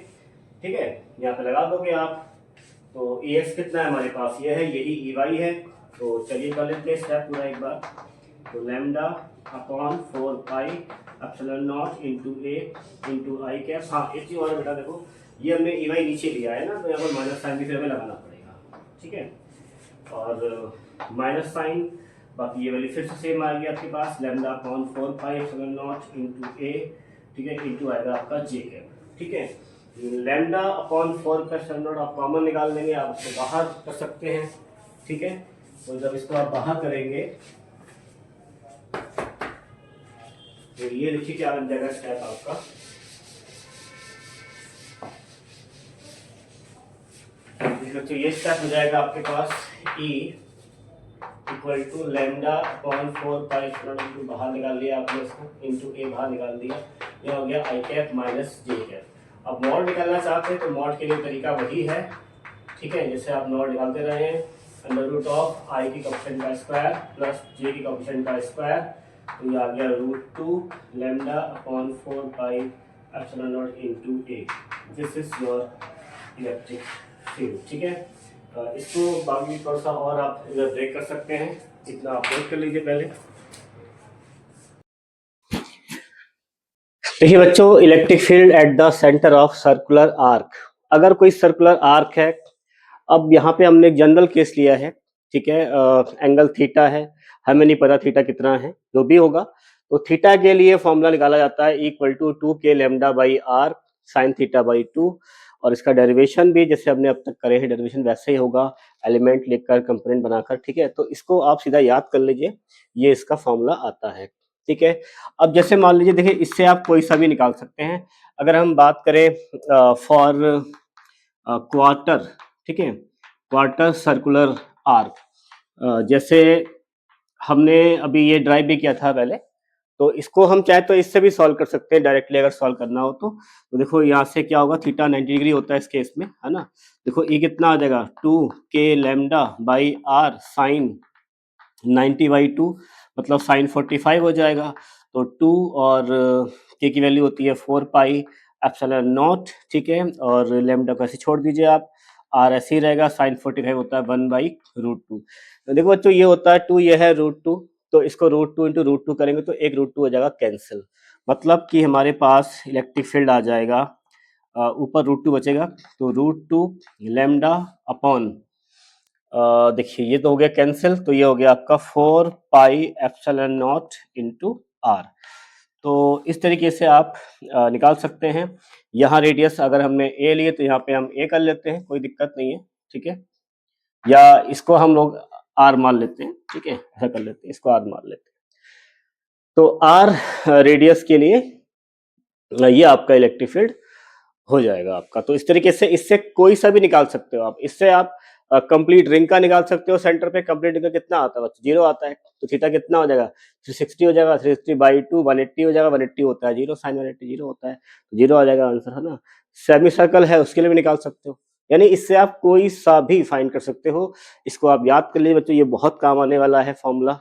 ठीक है, यहाँ पे लगा दोगे आप। तो EX कितना है हमारे पास? ये है, यही EY है। तो चलिए कर लेते हैं स्टेप पूरा एक बार। तो lambda upon 4 pi epsilon naught into ए इंटू आई कैप। हाँ, एक चीज और बेटा, देखो ये हमने EY नीचे लिया है ना, तो यहाँ पर माइनस साइन भी फिर हमें लगाना पड़ेगा। ठीक है, और माइनस साइन, बाकी ये वैल्यू फिर से सेम आ गया आपके पास, lambda upon 4 pi epsilon naught into a, ठीक है, इंटू आएगा आपका जे कैप। ठीक है, लैम्डा अपॉन 4 का एप्सिलॉन नॉट आप कॉमन निकाल लेंगे, आप इसको बाहर कर सकते हैं। ठीक है, तो जब इसको आप बाहर करेंगे तो ये देखिए क्या बन जाएगा स्टेप आपका। तो ये स्टेप हो जाएगा आपके पास E equal to lambda upon 4 pi into बाहर निकाल लिया आपने इसको, इंटू ए बाहर निकाल दिया, ये हो गया आई कैप माइनस जे कैप। अब मॉड निकालना चाहते हैं तो मॉड के लिए तरीका वही है। ठीक है, जैसे आप मॉड निकालते रहे हैं, अंडर रूट ऑफ आई की कोएफिशिएंट का स्क्वायर प्लस जे की कोएफिशिएंट का स्क्वायर, तो ये आ गया √2 lambda upon 4 pi epsilon naught into A. This is your electric field. ठीक है, इसको बाकी थोड़ा सा और आप इधर ब्रेक कर सकते हैं, इतना आप ब्रेक कर लीजिए पहले। देखिए बच्चों, electric field at the center of circular arc. अगर कोई सर्कुलर आर्क है, अब यहाँ पे हमने एक जनरल केस लिया है। ठीक है, एंगल थीटा है, हमें नहीं पता थीटा कितना है, जो भी होगा। तो थीटा के लिए फॉर्मूला निकाला जाता है equal to 2k lambda by R sine theta by 2, और इसका डेरिवेशन भी जैसे हमने अब तक करे हैं डेरिवेशन वैसे ही होगा, एलिमेंट लेकर कंपोनेंट बनाकर। ठीक है, तो इसको आप सीधा याद कर लीजिए, ये इसका फॉर्मूला आता है। ठीक है, अब जैसे मान लीजिए, देखिए इससे आप कोई सा भी निकाल सकते हैं। अगर हम बात करें फॉर क्वार्टर, ठीक है, क्वार्टर सर्कुलर आर्क, जैसे हमने अभी ये ड्राइव भी किया था पहले, तो इसको हम चाहे तो इससे भी सॉल्व कर सकते हैं डायरेक्टली, अगर सॉल्व करना हो तो देखो यहाँ से क्या होगा, थीटा 90 डिग्री होता है इस केस में, है ना। देखो ये कितना आ जाएगा, 2k lambda by R sign 90/2, मतलब साइन 45 हो जाएगा। तो 2 और k की वैल्यू होती है 4 पाई एप्सिलॉन नॉट। ठीक है, और लैम्डा को ऐसे छोड़ दीजिए आप, आर ऐसे ही रहेगा, साइन 45 होता है 1/√2। तो देखो बच्चों, ये होता है 2, ये है √2, तो इसको √2 इंटू √2 करेंगे तो एक √2 हो जाएगा कैंसिल, मतलब कि हमारे पास इलेक्ट्रिक फील्ड आ जाएगा, ऊपर √2 बचेगा, तो √2 लैम्डा अपॉन, देखिए ये तो हो गया कैंसिल, तो ये हो गया आपका 4 pi epsilon naught into R. तो इस तरीके से आप निकाल सकते हैं। यहाँ रेडियस अगर हमने ए लिए तो यहाँ पे हम ए कर लेते हैं, कोई दिक्कत नहीं है। ठीक है, या इसको हम लोग आर मान लेते हैं। ठीक है, ऐसा कर लेते हैं, इसको आर मान लेते हैं। तो आर रेडियस के लिए ये आपका इलेक्ट्रिक फील्ड हो जाएगा आपका। तो इस तरीके से इससे कोई सा भी निकाल सकते हो आप। इससे आप कंप्लीट रिंग का निकाल सकते हो। सेंटर पे कंप्लीट रिंग का कितना आता है बच्चों? 0 आता है। तो थीटा कितना हो जाएगा? 360 हो जाएगा, 360/2 180 हो जाएगा, 180 होता है 0, साइन 180 0 होता है, तो 0 आ जाएगा आंसर, है ना। सेमी सर्कल है उसके लिए भी निकाल सकते हो, यानी इससे आप कोई सा भी फाइंड कर सकते हो। इसको आप याद कर लीजिए बच्चों, ये बहुत काम आने वाला है फॉर्मूला।